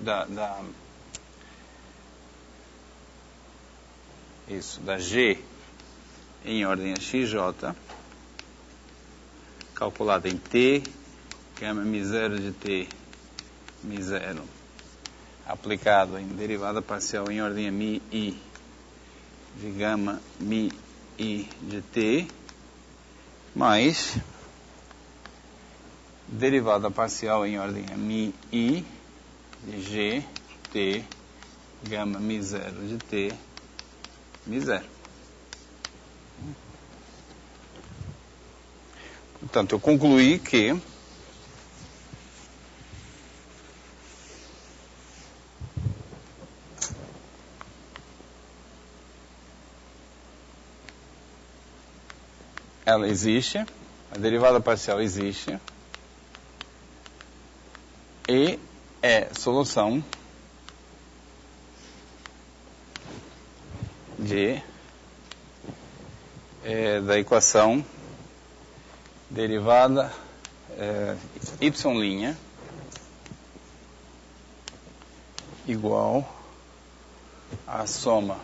S1: da g em ordem a xj, calculada em t, gama mi0 de t, mi0, aplicado em derivada parcial em ordem a mi i de gama mi i de t, mais derivada parcial em ordem a mi i de g t gama mi0 de t, mi0. Portanto, eu concluí que ela existe, a derivada parcial existe, e é solução da equação derivada y' igual a soma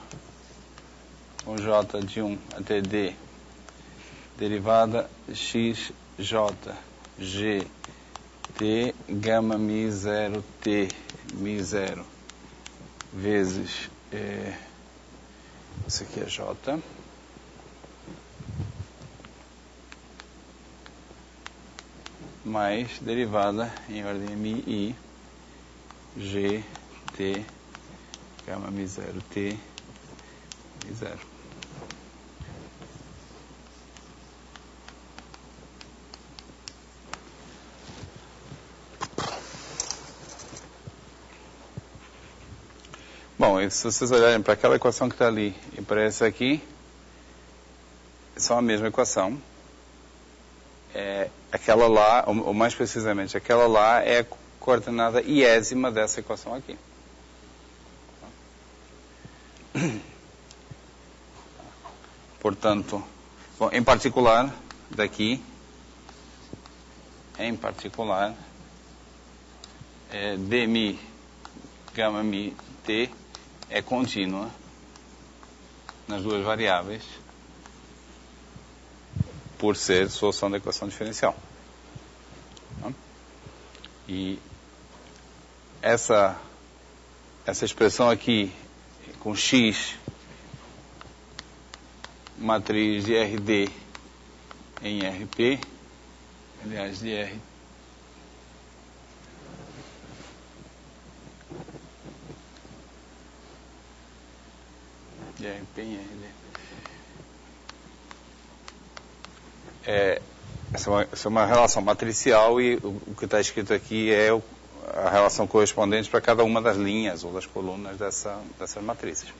S1: com j de 1 até d derivada xj GT gama Mi0 T Mi0 vezes isso aqui é J mais derivada em ordem Mi GT gama Mi0 T Mi0. Bom, e se vocês olharem para aquela equação que está ali e para essa aqui, são a mesma equação. Aquela lá, ou mais precisamente, aquela lá é a coordenada iésima dessa equação aqui. Portanto, bom, em particular, daqui, dmi gama mi t é contínua nas duas variáveis por ser solução da equação diferencial. E essa expressão aqui com x matriz de RD em RP, aliás, de R de RP em RD. Essa é uma relação matricial e o que está escrito aqui é a relação correspondente para cada uma das linhas ou das colunas dessas matrizes.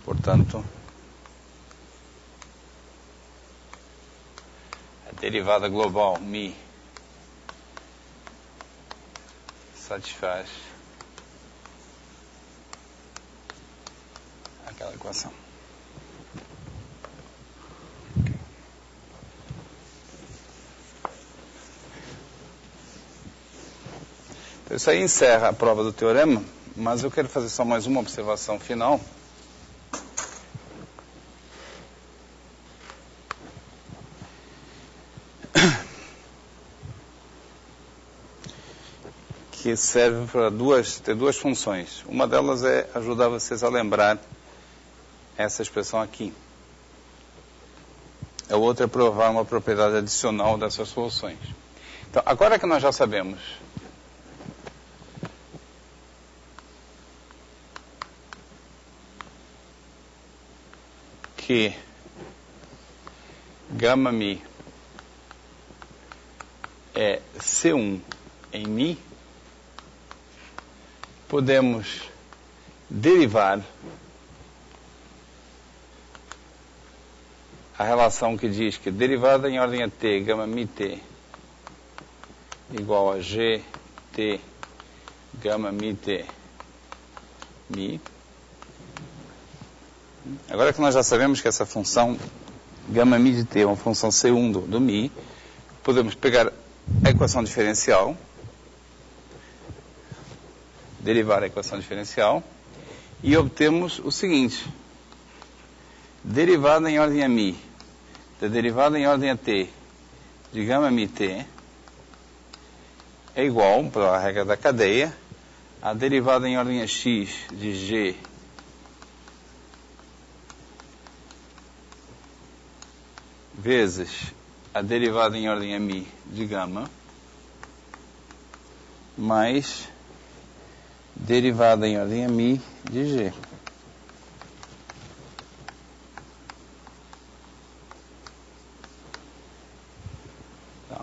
S1: Portanto, a derivada global Mi satisfaz aquela equação. Então, isso aí encerra a prova do teorema, mas eu quero fazer só mais uma observação final. Que serve para ter duas funções. Uma delas é ajudar vocês a lembrar essa expressão aqui. A outra é provar uma propriedade adicional dessas soluções. Então, agora que nós já sabemos que gama Mi é C1 em Mi, podemos derivar a relação que diz que derivada em ordem a t, gama mi t, igual a gt, gama mi t, mi. Agora que nós já sabemos que essa função gama mi de t é uma função C1 do mi, podemos pegar a equação diferencial, derivar a equação diferencial, e obtemos o seguinte: derivada em ordem a mi da derivada em ordem a t de gama mi t é igual, pela regra da cadeia, a derivada em ordem a x de g vezes a derivada em ordem a mi de gama mais derivada em ordem a mi de g. Tá.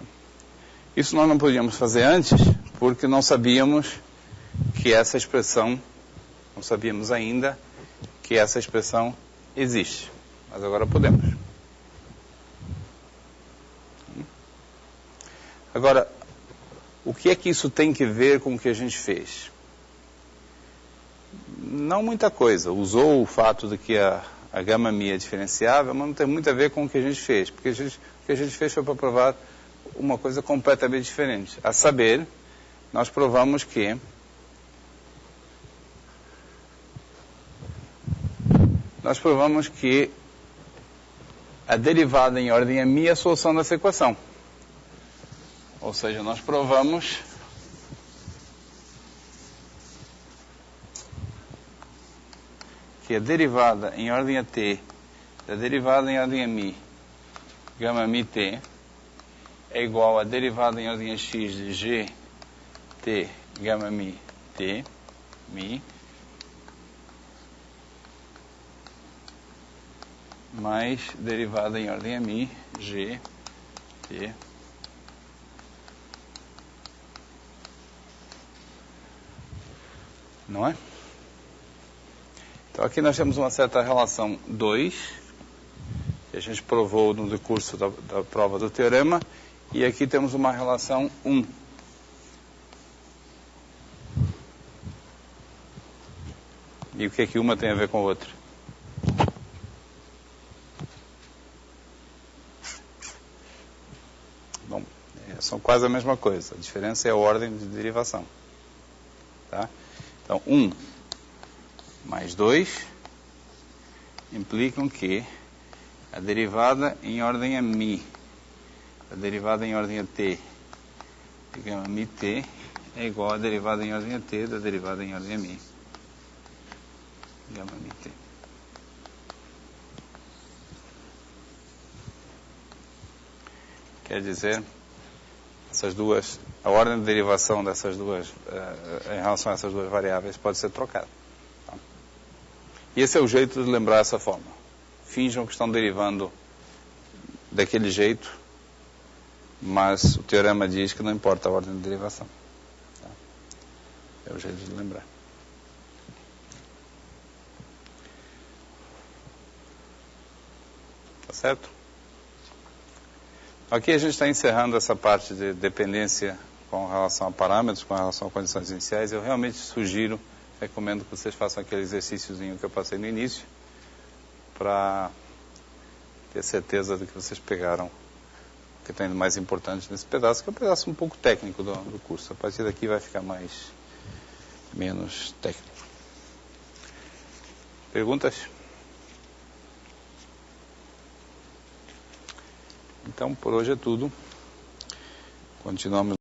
S1: Isso nós não podíamos fazer antes, porque não sabíamos que essa expressão, não sabíamos ainda que essa expressão existe. Mas agora podemos. Agora, o que é que isso tem que ver com o que a gente fez? Não muita coisa. Usou o fato de que a gama Mi é diferenciável, mas não tem muito a ver com o que a gente fez. Porque o que a gente fez foi para provar uma coisa completamente diferente. A saber, nós provamos que a derivada em ordem a mi é a solução dessa equação. Ou seja, nós provamos que a derivada em ordem a t da derivada em ordem a mi, gama mi t, é igual a derivada em ordem a x de g t gama mi t, mi, mais derivada em ordem a mi, g, t, não é? Então aqui nós temos uma certa relação 2, que a gente provou no decurso da prova do teorema, e aqui temos uma relação 1. E o que é que uma tem a ver com a outra? Bom, são quase a mesma coisa. A diferença é a ordem de derivação. Tá? Então, 1 mais 2 implicam que a derivada em ordem a mi, a derivada em ordem a t, digamos mi t, é igual a derivada em ordem a t da derivada em ordem a mi, gama mi t. Quer dizer, essas duas, a ordem de derivação dessas duas, em relação a essas duas variáveis, pode ser trocada. Tá? E esse é o jeito de lembrar essa fórmula. Finjam que estão derivando daquele jeito, mas o teorema diz que não importa a ordem de derivação. Tá? É o jeito de lembrar. Tá certo? Aqui a gente está encerrando essa parte de dependência com relação a parâmetros, com relação a condições iniciais. Eu realmente sugiro, recomendo que vocês façam aquele exercíciozinho que eu passei no início, para ter certeza de que vocês pegaram o que está indo mais importante nesse pedaço, que é um pedaço um pouco técnico do curso. A partir daqui vai ficar menos técnico. Perguntas? Então, por hoje é tudo. Continuamos.